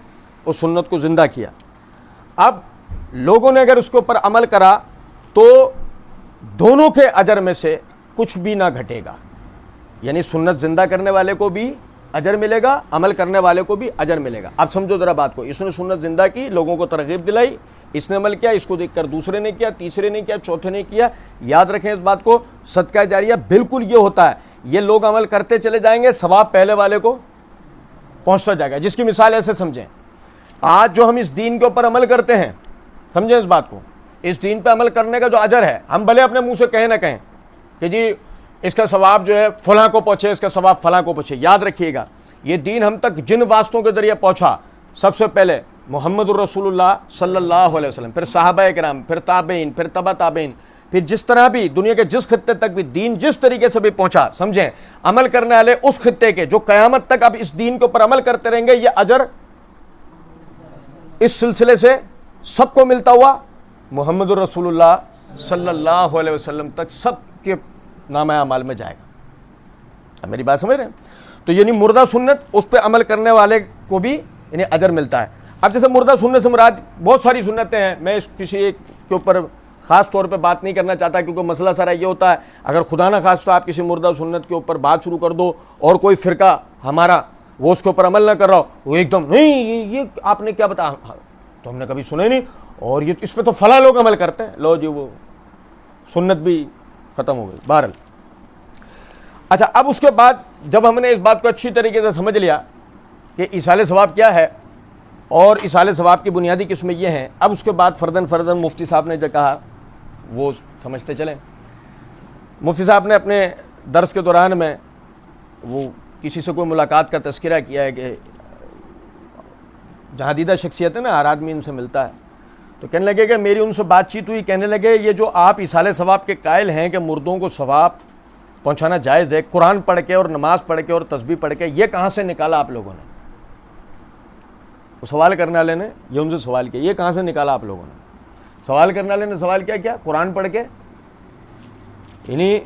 اس سنت کو زندہ کیا. اب لوگوں نے اگر اس کے اوپر عمل کرا تو دونوں کے اجر میں سے کچھ بھی نہ گھٹے گا، یعنی سنت زندہ کرنے والے کو بھی اجر ملے گا، عمل کرنے والے کو بھی اجر ملے گا. آپ سمجھو ذرا بات کو، اس نے سنت زندہ کی، لوگوں کو ترغیب دلائی، اس نے عمل کیا، اس کو دیکھ کر دوسرے نے کیا، تیسرے نے کیا، چوتھے نے کیا. یاد رکھیں اس بات کو، صدقہ جاریہ بالکل یہ ہوتا ہے، یہ لوگ عمل کرتے چلے جائیں گے، ثواب پہلے والے کو پہنچتا جائے گا. جس کی مثال ایسے سمجھیں، آج جو ہم اس دین کے اوپر عمل کرتے ہیں، سمجھیں اس بات کو، اس دین پہ عمل کرنے کا جو اجر ہے، ہم بھلے اپنے منہ سے کہیں نہ کہیں کہ جی اس کا ثواب جو ہے فلاں کو پہنچے، اس کا ثواب فلاں کو پہنچے. یاد رکھیے گا یہ دین ہم تک جن واسطوں کے ذریعے پہنچا، سب سے پہلے محمد الرسول اللہ صلی اللہ علیہ وسلم، پھر صحابہ کرام، پھر تابعین، پھر تبع تابعین، پھر جس طرح بھی دنیا کے جس خطے تک بھی دین جس طریقے سے بھی پہنچا، سمجھیں عمل کرنے والے اس خطے کے جو قیامت تک اب اس دین کے اوپر عمل کرتے رہیں گے، یہ اجر اس سلسلے سے سب کو ملتا ہوا محمد الرسول اللہ صلی اللہ علیہ وسلم تک سب کے نامہ اعمال میں جائے گا. اب میری بات سمجھ رہے ہیں؟ تو یعنی مردہ سنت، اس پہ عمل کرنے والے کو بھی یعنی اجر ملتا ہے. اب جیسے مردہ سنت سے مراد بہت ساری سنتیں ہیں، میں کسی ایک کے اوپر خاص طور پہ بات نہیں کرنا چاہتا، کیونکہ مسئلہ سارا یہ ہوتا ہے اگر خدا نہ خواستہ آپ کسی مردہ سنت کے اوپر بات شروع کر دو اور کوئی فرقہ ہمارا وہ اس کے اوپر عمل نہ کر رہا ہو، وہ ایک دم نہیں یہ آپ نے کیا بتا، تو ہم نے کبھی سنا ہی نہیں، اور یہ اس پہ تو فلاں لوگ عمل کرتے ہیں، لو جی وہ سنت بھی ختم ہو گئی. بہرحال اچھا، اب اس کے بعد جب ہم نے اس بات کو اچھی طریقے سے سمجھ لیا کہ ایصال ثواب کیا ہے اور ایصال ثواب کی بنیادی قسمیں یہ ہیں، اب اس کے بعد فرداً مفتی صاحب نے جو کہا وہ سمجھتے چلیں. مفتی صاحب نے اپنے درس کے دوران میں وہ کسی سے کوئی ملاقات کا تذکرہ کیا ہے کہ جہاں دیدہ شخصیت ہے نا، ہر آدمی ان سے ملتا ہے، تو کہنے لگے کہ میری ان سے بات چیت ہوئی، کہنے لگے یہ جو آپ ایصال ثواب کے قائل ہیں کہ مردوں کو ثواب پہنچانا جائز ہے، قرآن پڑھ کے اور نماز پڑھ کے اور تسبیح پڑھ کے، یہ کہاں سے نکالا آپ لوگوں نے؟ وہ سوال کرنے والے نے یہ ان سے سوال کیا، یہ کہاں سے نکالا آپ لوگوں نے؟ سوال کرنے والے نے سوال کیا قرآن پڑھ کے، یعنی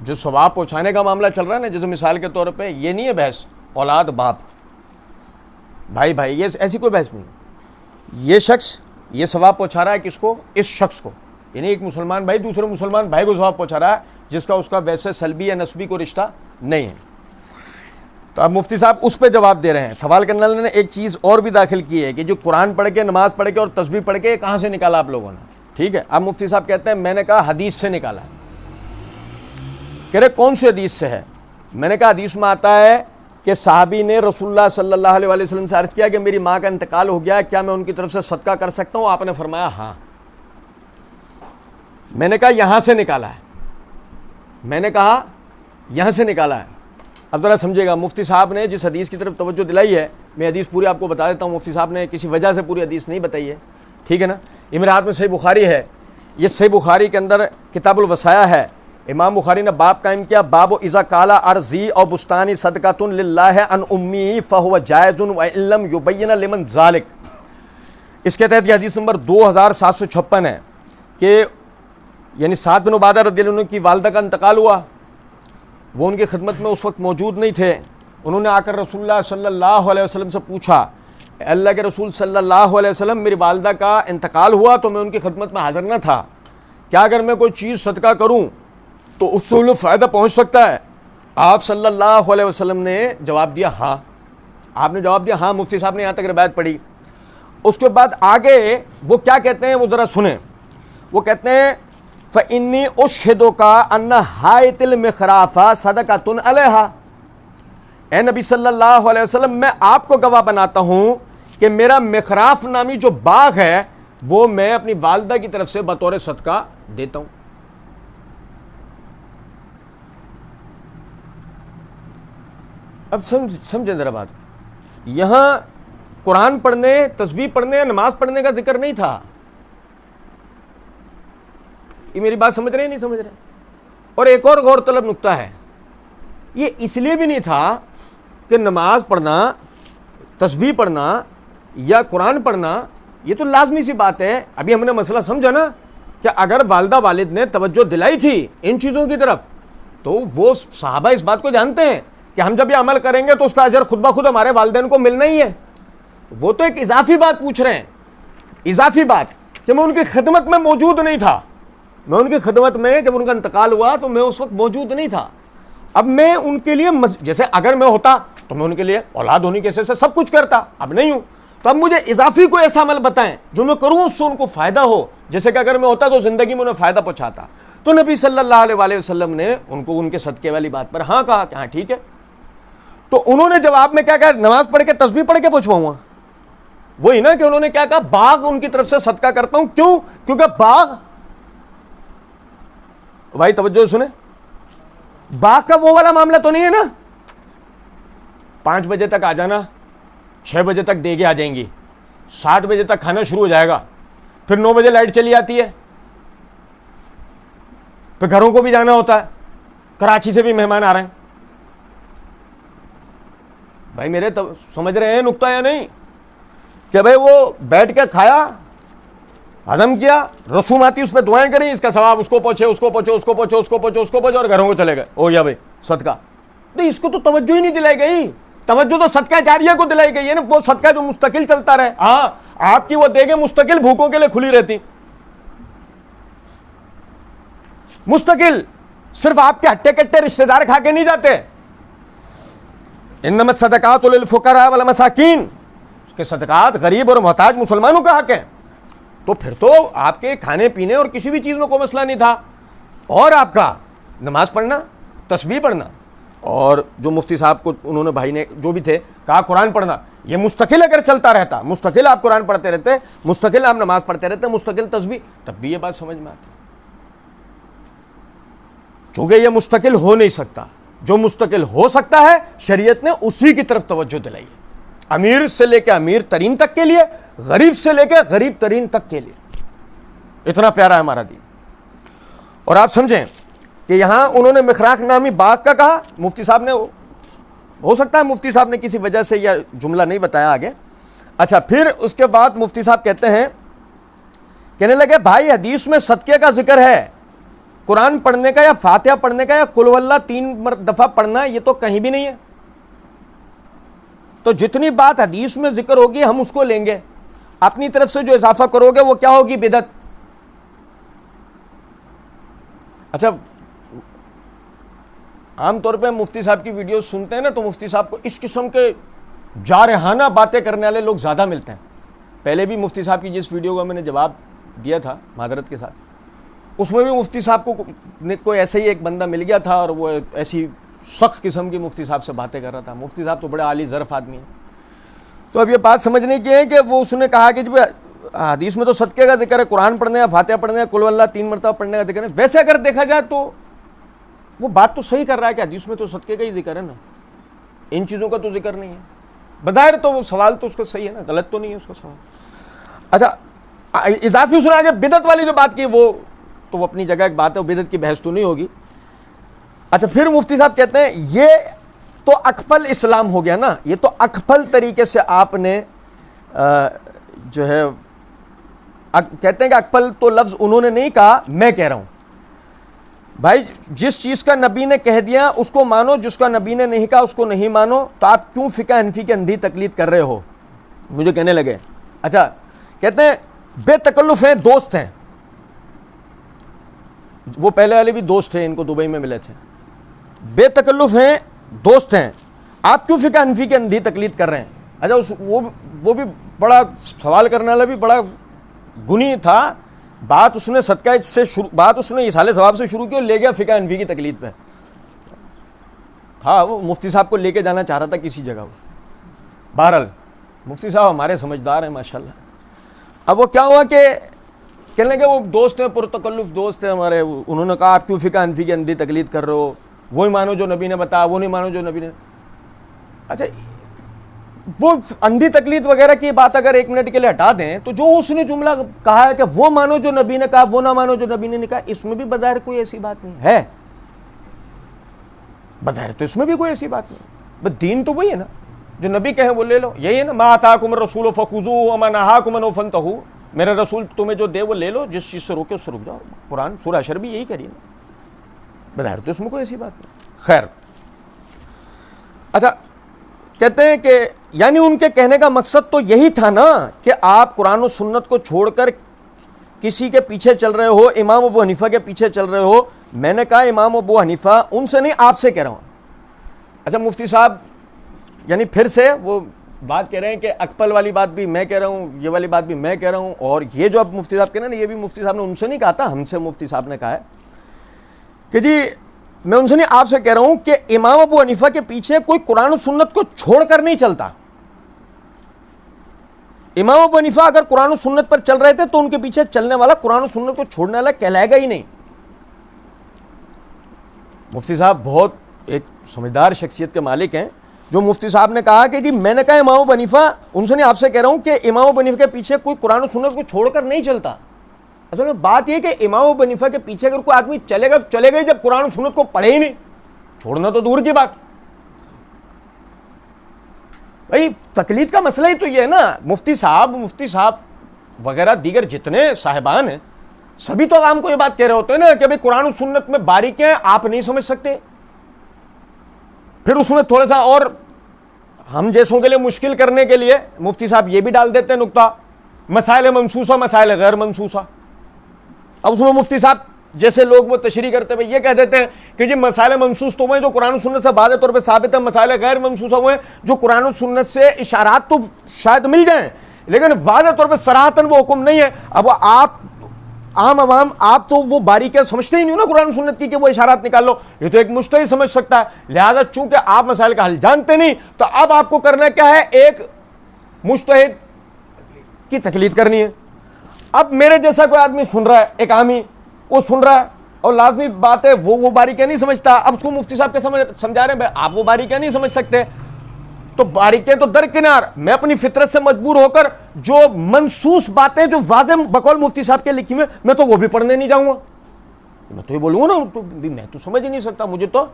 جو ثواب پہنچانے کا معاملہ چل رہا ہے نا، جیسے مثال کے طور پہ یہ نہیں ہے بحث اولاد باپ بھائی، یہ ایسی کوئی بحث نہیں. یہ شخص یہ ثواب پہنچا رہا ہے کس کو؟ اس شخص کو، یعنی ایک مسلمان بھائی دوسرے مسلمان بھائی کو ثواب پہنچا رہا ہے جس کا اس کا ویسے سلبی یا نسبی کو رشتہ نہیں ہے. تو اب مفتی صاحب اس پہ جواب دے رہے ہیں. سوال کرنے والے نے ایک چیز اور بھی داخل کی ہے کہ جو قرآن پڑھ کے، نماز پڑھ کے اور تسبیح پڑھ کے کہاں سے نکالا آپ لوگوں نے؟ ٹھیک ہے، اب مفتی صاحب کہتے ہیں میں نے کہا حدیث سے نکالا. کہہ رہے کون سی حدیث سے ہے؟ میں نے کہا حدیث میں آتا ہے کہ صحابی نے رسول اللہ صلی اللہ علیہ وسلم سے عرض کیا کہ میری ماں کا انتقال ہو گیا، کیا میں ان کی طرف سے صدقہ کر سکتا ہوں؟ آپ نے فرمایا ہاں. میں نے کہا یہاں سے نکالا ہے. میں نے کہا یہاں سے نکالا ہے. اب ذرا سمجھے گا، مفتی صاحب نے جس حدیث کی طرف توجہ دلائی ہے، میں حدیث پوری آپ کو بتا دیتا ہوں. مفتی صاحب نے کسی وجہ سے پوری حدیث نہیں بتائی ہے، ٹھیک ہے نا. یہ میرے ہاتھ میں صحیح بخاری ہے، یہ صحیح بخاری کے اندر کتاب الوصایا ہے. امام بخاری نے باب قائم کیا، باب اذا قال ارضی او بستانی صدقۃ للہ عن امی فہو جائز وان لم یبین لمن ذلک. اس کے تحت یہ حدیث نمبر 2756 ہے کہ یعنی سعد بن عبادہ رضی اللہ عنہ کی والدہ کا انتقال ہوا، وہ ان کی خدمت میں اس وقت موجود نہیں تھے. انہوں نے آ کر رسول اللہ صلی اللہ علیہ وسلم سے پوچھا، اللہ کے رسول صلی اللہ علیہ وسلم میری والدہ کا انتقال ہوا تو میں ان کی خدمت میں حاضر نہ تھا، کیا اگر میں کوئی چیز صدقہ کروں تو اس سے انہیں فائدہ پہنچ سکتا ہے؟ آپ صلی اللہ علیہ وسلم نے جواب دیا ہاں. آپ نے جواب دیا ہاں. مفتی صاحب نے یہاں تک روایت پڑھی. اس کے بعد آگے وہ کیا کہتے ہیں وہ ذرا سنیں. وہ کہتے ہیں فَإِنِّي أُشْهِدُكَ أَنَّ هَائِتِ الْمِخْرَافَ صَدَقَةٌ عَلَيْهَا. اے نبی صلی اللہ علیہ وسلم میں آپ کو گواہ بناتا ہوں کہ میرا مخراف نامی جو باغ ہے وہ میں اپنی والدہ کی طرف سے بطور صدقہ دیتا ہوں. اب سمجھیں ذرا بات، یہاں قرآن پڑھنے، تسبیح پڑھنے، نماز پڑھنے کا ذکر نہیں تھا. یہ میری بات سمجھ رہے ہیں نہیں سمجھ رہے؟ اور ایک اور غور طلب نقطہ ہے، یہ اس لیے بھی نہیں تھا کہ نماز پڑھنا، تسبیح پڑھنا یا قرآن پڑھنا یہ تو لازمی سی بات ہے. ابھی ہم نے مسئلہ سمجھا نا کہ اگر والدہ والد نے توجہ دلائی تھی ان چیزوں کی طرف تو وہ صحابہ اس بات کو جانتے ہیں کہ ہم جب یہ عمل کریں گے تو اس کا اجر خود بخود ہمارے والدین کو ملنا ہی ہے. وہ تو ایک اضافی بات پوچھ رہے ہیں، اضافی بات کہ میں ان کی خدمت میں موجود نہیں تھا. میں ان کی خدمت میں جب ان کا انتقال ہوا تو میں اس وقت موجود نہیں تھا. اب میں ان کے لیے جیسے اگر میں ہوتا تو میں ان کے لیے اولاد ہونے کے حیثیت سے سب کچھ کرتا، اب نہیں ہوں تو اب مجھے اضافی کوئی ایسا عمل بتائیں جو میں کروں اس سے ان کو فائدہ ہو, جیسے کہ اگر میں ہوتا تو زندگی میں انہیں فائدہ پہنچاتا. تو نبی صلی اللہ علیہ وسلم نے ان کو ان کے صدقے والی بات پر ہاں کہا کہ ہاں ٹھیک ہے. تو انہوں نے جواب میں کیا کہا, نماز پڑھ کے تسبیح پڑھ کے پوچھواؤں گا. وہی نا کہ انہوں نے کیا کہا, باغ ان کی طرف سے صدقہ کرتا ہوں. کیوں؟ کیونکہ باغ, بھائی توجہ سنیں, باغ کا وہ والا معاملہ تو نہیں ہے نا 5 بجے تک آ جانا, 6 بجے تک دیگیں آ جائیں گی, 7 بجے تک کھانا شروع ہو جائے گا, پھر 9 بجے لائٹ چلی آتی ہے, پھر گھروں کو بھی جانا ہوتا ہے, کراچی سے بھی مہمان آ رہے ہیں. بھائی میرے سمجھ رہے ہیں نقطہ یا نہیں, کہ بھائی وہ بیٹھ کے کھایا, ہضم کیا, رسوم آتی اس پہ دعائیں کریں, اس کا ثواب اس کو پہنچے, اس کو پہنچے, اس کو پہنچے, اس کو پہنچے, اس کو پہنچے, اور گھروں کو چلے گئے, ہو گیا بھائی صدقہ. تو اس کو تو توجہ ہی نہیں دلائی گئی. توجہ تو صدقہ جاریہ کو دلائی گئی ہے نا, وہ صدقہ جو مستقل چلتا رہے. ہاں آپ کی وہ دیگیں مستقل بھوکوں کے لیے کھلی رہتی, مستقل, صرف آپ کے ہٹے کٹے رشتہ دار کھا کے نہیں جاتے. انما الصدقات للفقراء والمساکین, کہ صدقات غریب اور محتاج مسلمانوں کا حق ہے. تو پھر تو آپ کے کھانے پینے اور کسی بھی چیز میں کوئی مسئلہ نہیں تھا, اور آپ کا نماز پڑھنا, تسبیح پڑھنا, اور جو مفتی صاحب کو انہوں نے بھائی نے جو بھی تھے کہا قرآن پڑھنا, یہ مستقل اگر چلتا رہتا, مستقل آپ قرآن پڑھتے رہتے, مستقل آپ نماز پڑھتے رہتے, مستقل تسبیح, تب بھی یہ بات سمجھ میں آتی. چونکہ یہ مستقل ہو نہیں سکتا, جو مستقل ہو سکتا ہے شریعت نے اسی کی طرف توجہ دلائی ہے, امیر سے لے کے امیر ترین تک کے لیے, غریب سے لے کے غریب ترین تک کے لیے. اتنا پیارا ہے ہمارا دین. اور آپ سمجھیں کہ یہاں انہوں نے مخراق نامی باغ کا کہا, مفتی صاحب نے, ہو سکتا ہے مفتی صاحب نے کسی وجہ سے یہ جملہ نہیں بتایا آگے. اچھا, پھر اس کے بعد مفتی صاحب کہتے ہیں, کہنے لگے بھائی حدیث میں صدقے کا ذکر ہے, قرآن پڑھنے کا یا فاتحہ پڑھنے کا یا قل ہو اللہ 3 دفعہ پڑھنا, یہ تو کہیں بھی نہیں ہے. تو جتنی بات حدیث میں ذکر ہوگی ہم اس کو لیں گے, اپنی طرف سے جو اضافہ کرو گے وہ کیا ہوگی, بدعت. اچھا, عام طور پہ مفتی صاحب کی ویڈیو سنتے ہیں نا, تو مفتی صاحب کو اس قسم کے جارحانہ باتیں کرنے والے لوگ زیادہ ملتے ہیں. پہلے بھی مفتی صاحب کی جس ویڈیو کا میں نے جواب دیا تھا معذرت کے ساتھ, اس میں بھی مفتی صاحب کو کوئی ایسے ہی ایک بندہ مل گیا تھا, اور وہ ایسی سخت قسم کی مفتی صاحب سے باتیں کر رہا تھا. مفتی صاحب تو بڑے عالی ظرف آدمی ہیں. تو اب یہ بات سمجھنے کی ہے کہ وہ اس نے کہا کہ جب حدیث میں تو صدقے کا ذکر ہے, قرآن پڑھنے کا, فاتحہ پڑھنے کا, قل ہو اللہ 3 مرتبہ پڑھنے کا ذکر ہے. ویسے اگر دیکھا جائے تو وہ بات تو صحیح کر رہا ہے کہ حدیث میں تو صدقے کا ہی ذکر ہے نا, ان چیزوں کا تو ذکر نہیں ہے. بظاہر تو وہ سوال تو اس کا صحیح ہے نا, غلط تو نہیں ہے اس کا سوال. اچھا, اضافی اس نے آگے بدعت والی جو بات کی وہ تو وہ اپنی جگہ ایک بات ہے, وہ بدعت کی بحث تو نہیں ہوگی. اچھا, پھر مفتی صاحب کہتے ہیں یہ تو اکفل اسلام ہو گیا نا, یہ تو اکفل طریقے سے آپ نے جو ہے, کہتے ہیں کہ اکفل تو لفظ انہوں نے نہیں کہا, میں کہہ رہا ہوں. بھائی جس چیز کا نبی نے کہہ دیا اس کو مانو, جس کا نبی نے نہیں کہا اس کو نہیں مانو. تو آپ کیوں فقہ حنفی کی اندھی تقلید کر رہے ہو, مجھے کہنے لگے. اچھا, کہتے ہیں بے تکلف ہیں, دوست ہیں. وہ پہلے والے بھی دوست تھے, ان کو دبئی میں ملے تھے. بے تکلف ہیں, دوست ہیں, آپ کیوں فقہ حنفی کی اندھی تقلید کر رہے ہیں. اچھا, وہ بھی بڑا سوال کرنے والا بھی بڑا گنی تھا. بات اس نے صدقہ سے بات اس نے ایصال ثواب سے شروع کی اور لے گیا فقہ حنفی کی تقلید پہ. تھا وہ مفتی صاحب کو لے کے جانا چاہ رہا تھا کسی جگہ. بہرحال مفتی صاحب ہمارے سمجھدار ہیں ماشاءاللہ. اب وہ کیا ہوا کہ کہنے لگے وہ دوست ہیں, پرتکلف دوست ہیں ہمارے. انہوں نے کہا آپ کیوں فقہ حنفی کی اندھی تقلید کر رہے ہو, وہی مانو جو نبی نے بتایا, وہ نہیں مانو جو نبی نے. اچھا, وہ اندھی تقلید وغیرہ کی بات اگر 1 منٹ کے لیے ہٹا دیں تو جو اس نے جملہ کہا ہے کہ وہ مانو جو نبی نے کہا, وہ نہ مانو جو نبی نے نہیں کہا, اس میں بھی بظاہر کوئی ایسی بات نہیں ہے. بظاہر تو اس میں بھی کوئی ایسی بات نہیں. بس دین تو وہی ہے نا, جو نبی کہیں وہ لے لو, یہی ہے نا. ما آتاکم الرسول فخذوہ وما نہاکم عنہ فانتہوا, میرا رسول تمہیں جو دے وہ لے لو, جس چیز سے روکے اس سے رک جاؤ. قرآن سورہ حشر بھی یہی کہہ رہی ہے نا. بظاہر تو اس میں کوئی ایسی بات نہیں. خیر, اچھا کہتے ہیں کہ یعنی ان کے کہنے کا مقصد تو یہی تھا نا کہ آپ قرآن و سنت کو چھوڑ کر کسی کے پیچھے چل رہے ہو, امام ابو حنیفہ کے پیچھے چل رہے ہو. میں نے کہا امام ابو حنیفہ, ان سے نہیں آپ سے کہہ رہا ہوں. اچھا, مفتی صاحب یعنی پھر سے وہ بات کہہ رہے ہیں کہ اکپل والی بات بھی میں کہہ رہا ہوں, یہ والی بات بھی میں کہہ رہا ہوں, اور یہ جو اب مفتی صاحب کہہ رہے ہیں نا, یہ بھی مفتی صاحب نے ان سے نہیں کہا تھا, ہم سے مفتی صاحب نے کہا ہے کہ جی میں ان سے نہیں, آپ سے کہہ رہا ہوں کہ امام ابو حنیفہ کے پیچھے کوئی قرآن و سنت کو چھوڑ کر نہیں چلتا. امام ابو حنیفہ اگر قرآن و سنت پر چل رہے تھے تو ان کے پیچھے چلنے والا قرآن و سنت کو چھوڑنے والا کہلائے گا ہی نہیں. مفتی صاحب بہت ایک سمجھدار شخصیت کے مالک ہیں, جو مفتی صاحب نے کہا کہ جی میں نے کہا امام ابو حنیفہ, ان سے نہیں آپ سے کہہ رہا ہوں کہ امام ابو حنیفہ کے پیچھے کوئی قرآن و سنت کو چھوڑ کر نہیں چلتا. اصل میں بات یہ کہ امام ابو حنیفہ کے پیچھے اگر کوئی آدمی چلے گا تو چلے گا ہی, جب قرآن و سنت کو پڑھے ہی نہیں, چھوڑنا تو دور کی بات. بھائی تقلید کا مسئلہ ہی تو یہ ہے نا. مفتی صاحب وغیرہ دیگر جتنے صاحبان ہیں سبھی تو عوام کو یہ بات کہہ رہے ہوتے ہیں نا کہ بھائی قرآن و سنت میں باریکیاں آپ نہیں سمجھ سکتے. پھر اس میں تھوڑا سا اور ہم جیسوں کے لیے مشکل کرنے کے لیے مفتی صاحب یہ بھی ڈال دیتے ہیں نقطہ, مسائل منسوسہ مسائل غیر منسوسہ. اب اس میں مفتی صاحب جیسے لوگ وہ تشریح کرتے ہوئے یہ کہہ دیتے ہیں کہ جی مسائل منسوس تو ہوئے جو قرآن و سنت سے واضح طور پہ ثابت ہے, مسائل غیر منسوسہ ہوئے جو قرآن و سنت سے اشارات تو شاید مل جائیں لیکن واضح طور پہ صراحتاً وہ حکم نہیں ہے. اب وہ آپ عام عوام آپ تو وہ باریکیاں سمجھتے ہی نہیں ہو نا قرآن و سنت کی کہ وہ اشارات نکال لو, یہ تو ایک مجتہد سمجھ سکتا ہے. لہذا چونکہ آپ مسائل کا حل جانتے نہیں تو اب آپ کو کرنا کیا ہے, ایک مجتہد کی تقلید کرنی ہے. اب میرے جیسا کوئی آدمی سن رہا ہے, ایک عامی وہ سن رہا ہے اور لازمی بات ہے وہ باریکیاں نہیں سمجھتا. اب اس کو مفتی صاحب کے سمجھا رہے ہیں بھائی آپ وہ باریکیاں نہیں سمجھ سکتے تو باریکیاں تو درکنار, میں اپنی فطرت سے مجبور ہو کر جو منسوس باتیں جو واضح بقول مفتی صاحب کے لکھی ہوئے میں تو وہ بھی پڑھنے نہیں جاؤں گا. میں تو یہ بولوں گا نا تو میں تو سمجھ ہی نہیں سکتا, مجھے تو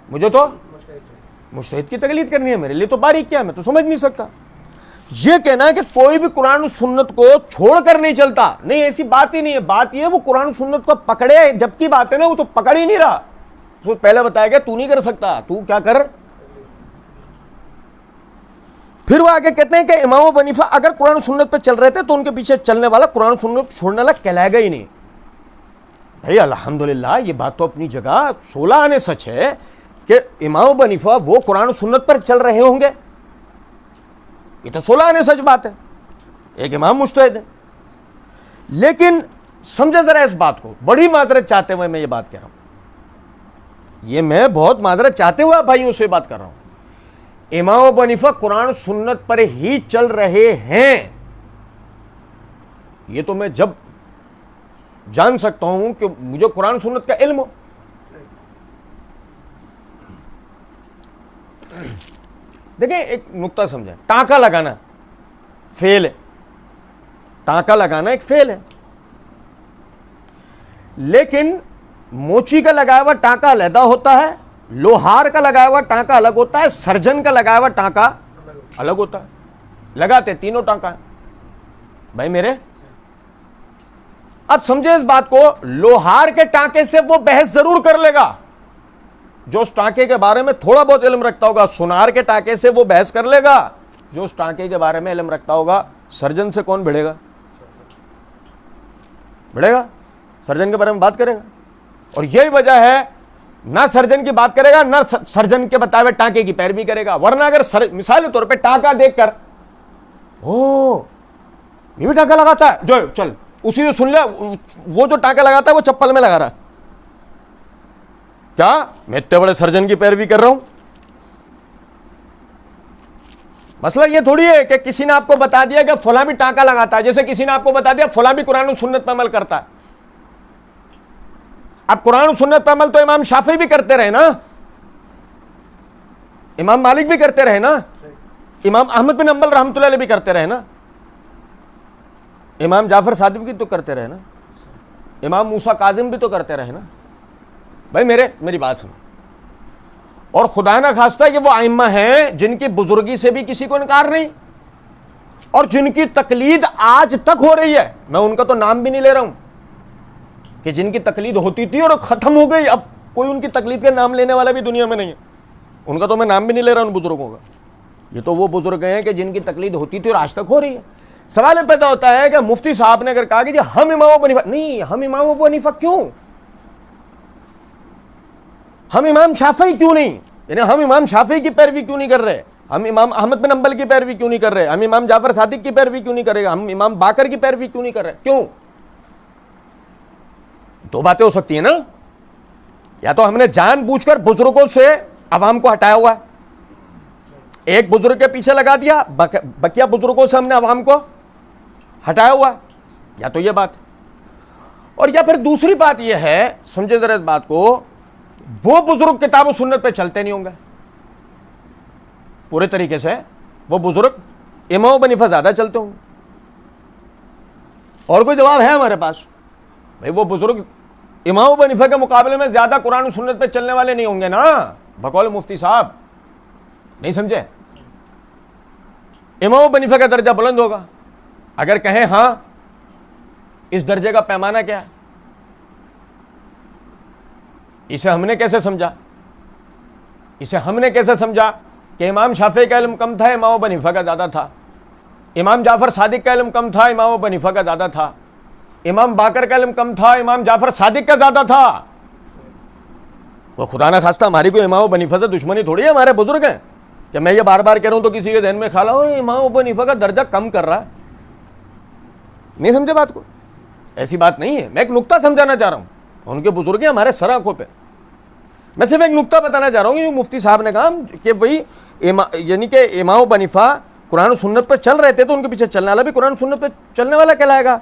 مجتہد کی تقلید کرنی ہے, میرے لیے تو باریکیاں میں تو سمجھ نہیں سکتا. یہ کہنا ہے کہ کوئی بھی قرآن و سنت کو چھوڑ کر نہیں چلتا, نہیں ایسی بات ہی نہیں ہے. بات یہ ہے وہ قرآن و سنت کو پکڑے, جبکہ بات ہے نا وہ تو پکڑ ہی نہیں رہا. اس کو پہلے بتایا گیا تو نہیں کر سکتا, تو کیا کر. پھر وہ آگے کہتے ہیں کہ امام ابو حنیفہ اگر قرآن و سنت پہ چل رہے تھے تو ان کے پیچھے چلنے والا قرآن و سنت چھوڑنے والا کہلائے گا ہی نہیں. بھائی الحمدللہ یہ بات تو اپنی جگہ 16 آنے سچ ہے کہ امام ابو حنیفہ وہ قرآن و سنت پر چل رہے ہوں گے, یہ تو 16 آنے سچ بات ہے, ایک امام مجتہد ہے. لیکن سمجھے ذرا اس بات کو, بڑی معذرت چاہتے ہوئے میں یہ بات کہہ رہا ہوں, یہ میں بہت معذرت چاہتے ہوئے بھائیوں سے بات کر رہا ہوں. امام ابو حنیفہ قرآن و سنت پر ہی چل رہے ہیں, یہ تو میں جب جان سکتا ہوں کہ مجھے قرآن و سنت کا علم ہو. دیکھیں ایک نقطہ سمجھیں, ٹانکا لگانا فعل ہے, ٹانکا لگانا ایک فعل ہے, لیکن موچی کا لگایا ہوا ٹانکا علیحدہ ہوتا ہے, لوہار کا لگایا ہوا ٹانکا الگ ہوتا ہے, سرجن کا لگایا ہوا ٹانکا الگ ہوتا ہے. لگاتے تینوں ٹانکا ہے بھائی میرے. اب سمجھے اس بات کو, لوہار کے ٹانکے سے وہ بحث ضرور کر لے گا جو اس ٹانکے کے بارے میں تھوڑا بہت علم رکھتا ہوگا, سونار کے ٹانکے سے وہ بحث کر لے گا جو اس ٹانکے کے بارے میں علم رکھتا ہوگا. سرجن سے کون بھڑے گا, بھڑے گا سرجن کے بارے میں بات کرے گا. اور یہی وجہ ہے نہ سرجن کی بات کرے گا نہ سرجن کے بتائے ہوئے ٹانکے کی پیروی کرے گا. ورنہ اگر مثال کے طور پہ ٹانکا دیکھ کر یہ بھی ٹانکا لگاتا ہے, جو چل اسی سے سن لے, وہ جو ٹانکا لگاتا ہے وہ چپل میں لگا رہا ہے, کیا میں اتنے بڑے سرجن کی پیروی کر رہا ہوں. مسئلہ یہ تھوڑی ہے کہ کسی نے آپ کو بتا دیا کہ فلاں بھی ٹانکا لگاتا ہے, جیسے کسی نے آپ کو بتا دیا فلاں بھی قرآن و سنت پر عمل کرتا ہے. اب قرآن و سنت پر عمل تو امام شافعی بھی کرتے رہے نا, امام مالک بھی کرتے رہے نا, امام احمد بن حنبل رحمۃ اللہ علیہ بھی کرتے رہے نا, امام جعفر صادق بھی تو کرتے رہے نا, امام موسیٰ کاظم بھی تو کرتے رہے نا. بھائی میری بات سنو, اور خدا نہ خواستہ کہ وہ ائمہ ہیں جن کی بزرگی سے بھی کسی کو انکار نہیں اور جن کی تقلید آج تک ہو رہی ہے. میں ان کا تو نام بھی نہیں لے رہا ہوں کہ جن کی تقلید ہوتی تھی اور ختم ہو گئی, اب کوئی ان کی تقلید کا نام لینے والا بھی دنیا میں نہیں ہے. ان کا تو میں نام بھی نہیں لے رہا ان بزرگوں کا. یہ تو وہ بزرگ ہیں کہ جن کی تقلید ہوتی تھی اور آج تک ہو رہی ہے. سوال پیدا ہوتا ہے کہ مفتی صاحب نے اگر کہا کہ ہم امام ابو حنیفہ, نہیں ہم امام ابو حنیفہ کیوں, ہم امام شافعی کیوں نہیں, یعنی ہم امام شافعی کی پیروی کیوں نہیں کر رہے, ہم امام احمد بن حنبل کی پیروی کیوں نہیں کر رہے؟ ہم امام جعفر صادق کی پیروی کیوں نہیں کرے گا؟ ہم امام باقر کی پیروی کیوں نہیں کر رہے؟ کیوں؟ دو باتیں ہو سکتی ہیں نا، یا تو ہم نے جان بوجھ کر بزرگوں سے عوام کو ہٹایا ہوا ہے، ایک بزرگ کے پیچھے لگا دیا، بقیہ بزرگوں سے ہم نے عوام کو ہٹایا ہوا ہے، یا تو یہ بات ہے، اور یا پھر دوسری بات یہ ہے، سمجھے ذرا اس بات کو، وہ بزرگ کتاب و سنت پہ چلتے نہیں ہوں گے پورے طریقے سے، وہ بزرگ امام ابو حنیفہ زیادہ چلتے ہوں گے. اور کوئی جواب ہے ہمارے پاس؟ بھائی وہ بزرگ امام ابو حنیفہ کے مقابلے میں زیادہ قرآن و سنت پہ چلنے والے نہیں ہوں گے نا، بقول مفتی صاحب. نہیں سمجھے؟ امام ابو حنیفہ کا درجہ بلند ہوگا. اگر کہیں ہاں اس درجے کا پیمانہ کیا ہے، اسے ہم نے کیسے سمجھا؟ اسے ہم نے کیسے سمجھا کہ امام شافعی کا علم کم تھا، امام ابو حنیفہ کا زیادہ تھا، امام جعفر صادق کا علم کم تھا، امام ابو حنیفہ کا زیادہ تھا، امام باقر کا علم کم تھا، امام جعفر صادق کا زیادہ تھا؟ وہ خدا نہ خواستہ ہماری کوئی امام ابو حنیفہ سے دشمنی تھوڑی ہے، ہمارے بزرگ ہیں کہ میں یہ بار بار کہہ رہا ہوں تو کسی کے ذہن میں خیال ہو امام ابو حنیفہ کا درجہ کم کر رہا ہے. نہیں سمجھے بات کو؟ ایسی بات نہیں ہے. میں ایک نقطہ سمجھانا چاہ رہا ہوں، ان کے بزرگ ہیں ہمارے سر آنکھوں پہ. میں صرف ایک نقطہ بتانا چاہ رہا ہوں کہ مفتی صاحب نے کہا کہ وہی یعنی کہ امام ابو حنیفہ قرآن و سنت پہ چل رہے تھے تو ان کے پیچھے چلنے والا بھی قرآن و سنت پہ چلنے والا کہلائے گا،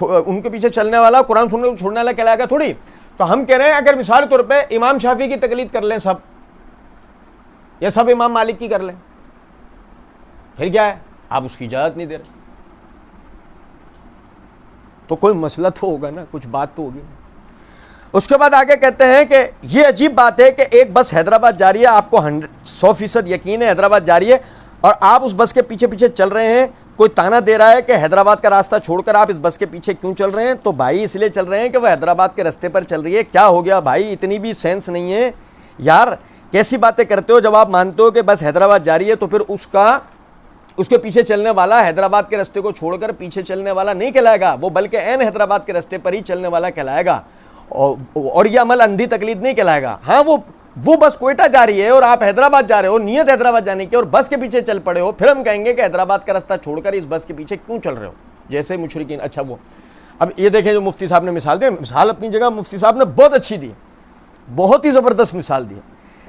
ان کے پیچھے چلنے والا قرآن و سنت کو چھوڑنے والا کہلائے گا تھوڑی. تو ہم کہہ رہے ہیں اگر مثال کے طور پہ امام شافعی کی تقلید کر لیں سب، یا سب امام مالک کی کر لیں، پھر کیا ہے؟ آپ اس کی اجازت نہیں دے رہے، تو کوئی مسئلہ تو ہوگا نا، کچھ بات تو ہوگی. اس کے بعد آگے کہتے ہیں کہ یہ عجیب بات ہے کہ ایک بس حیدرآباد جا رہی ہے، آپ کو 100% یقین ہے حیدرآباد جا رہی ہے، اور آپ اس بس کے پیچھے پیچھے چل رہے ہیں. کوئی تانا دے رہا ہے کہ حیدرآباد کا راستہ چھوڑ کر آپ اس بس کے پیچھے کیوں چل رہے ہیں؟ تو بھائی اس لیے چل رہے ہیں کہ وہ حیدرآباد کے راستے پر چل رہی ہے. کیا ہو گیا بھائی؟ اتنی بھی سینس نہیں ہے یار، کیسی باتیں کرتے ہو؟ جب آپ مانتے ہو کہ بس حیدرآباد جا رہی ہے تو پھر اس کے پیچھے چلنے والا حیدرآباد کے راستے کو چھوڑ کر پیچھے چلنے والا نہیں کہلائے گا، وہ بلکہ عین حیدرآباد کے راستے پر ہی چلنے والا کہلائے گا. اور یہ عمل اندھی تقلید نہیں کہلائے گا. ہاں وہ بس کوئٹہ جا رہی ہے اور آپ حیدرآباد جا رہے ہو، نیت حیدرآباد جانے کی، اور بس کے پیچھے چل پڑے ہو، پھر ہم کہیں گے کہ حیدرآباد کا راستہ چھوڑ کر اس بس کے پیچھے کیوں چل رہے ہو، جیسے مشرکین. اچھا وہ اب یہ دیکھیں جو مفتی صاحب نے مثال دی، مثال اپنی جگہ مفتی صاحب نے بہت اچھی دی، بہت ہی زبردست مثال دی.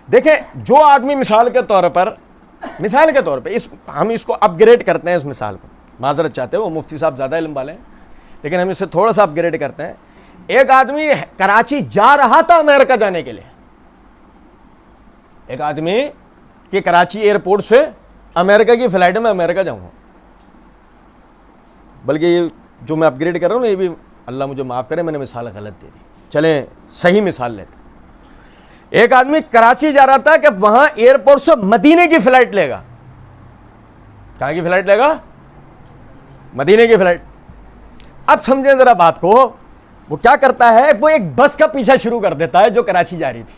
دیکھیں جو آدمی مثال کے طور پہ ہم اس کو اپ گریڈ کرتے ہیں، اس مثال کو معذرت چاہتے ہیں، وہ مفتی صاحب زیادہ علم والے ہیں لیکن ہم اسے تھوڑا سا اپ گریڈ کرتے ہیں. ایک آدمی کراچی جا رہا تھا امریکہ جانے کے لیے، ایک آدمی کہ کراچی ایئرپورٹ سے امریکہ کی فلائٹ میں امریکہ جاؤں گا، بلکہ یہ جو میں اپ گریڈ کر رہا ہوں یہ بھی اللہ مجھے معاف کرے، میں نے مثال غلط دے دی، چلیں صحیح مثال لیتے. ایک آدمی کراچی جا رہا تھا کہ وہاں ایئرپورٹ سے مدینے کی فلائٹ لے گا. کہاں کی فلائٹ لے گا؟ مدینے کی فلائٹ. اب سمجھیں ذرا بات کو، وہ کیا کرتا ہے، وہ ایک بس کا پیچھا شروع کر دیتا ہے جو کراچی جا رہی تھی.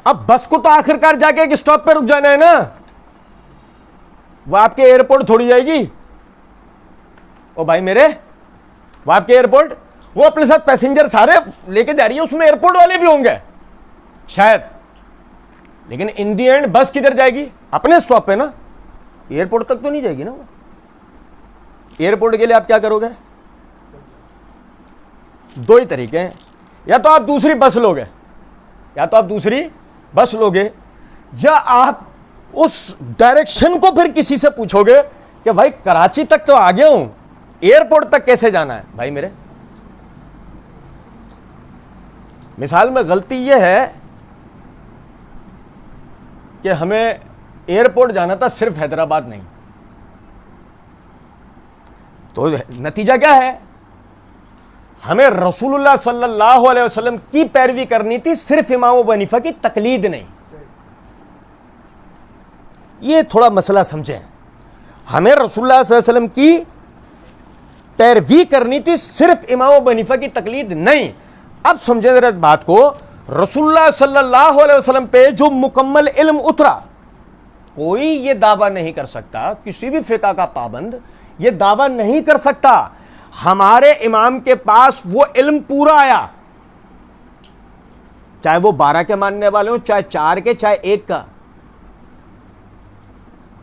اب بس کو تو آخر کار جا کے ایک اسٹاپ پہ رک جانا ہے نا، وہ آپ کے ایئرپورٹ تھوڑی جائے گی. او بھائی میرے، وہ آپ کے ایئرپورٹ، وہ اپنے ساتھ پیسنجر سارے لے کے جا رہی ہے، اس میں ایئرپورٹ والے بھی ہوں گے شاید، لیکن ان دی اینڈ بس کدھر جائے گی؟ اپنے اسٹاپ پہ نا، ایئرپورٹ تک تو نہیں جائے گی نا. وہ ایئرپورٹ کے لیے آپ کیا کرو گے؟ دو ہی طریقے ہیں، یا تو آپ دوسری بس لوگے، یا آپ اس ڈائریکشن کو پھر کسی سے پوچھو گے کہ بھائی کراچی تک تو آ گیا ہوں، ایئرپورٹ تک کیسے جانا ہے؟ بھائی میرے مثال میں غلطی یہ ہے کہ ہمیں ایئرپورٹ جانا تھا صرف حیدرآباد نہیں، تو نتیجہ کیا ہے؟ ہمیں رسول اللہ صلی اللہ علیہ وسلم کی پیروی کرنی تھی، صرف امام ابو حنیفہ کی تقلید نہیں. یہ تھوڑا مسئلہ سمجھیں، ہمیں رسول اللہ صلی اللہ علیہ وسلم کی پیروی کرنی تھی، صرف امام ابو حنیفہ کی تقلید نہیں. اب سمجھیں ذرا بات کو، رسول اللہ صلی اللہ علیہ وسلم پہ جو مکمل علم اترا، کوئی یہ دعویٰ نہیں کر سکتا، کسی بھی فقہ کا پابند یہ دعویٰ نہیں کر سکتا ہمارے امام کے پاس وہ علم پورا آیا، چاہے وہ 12 کے ماننے والے ہوں، چاہے 4 کے، چاہے 1 کا.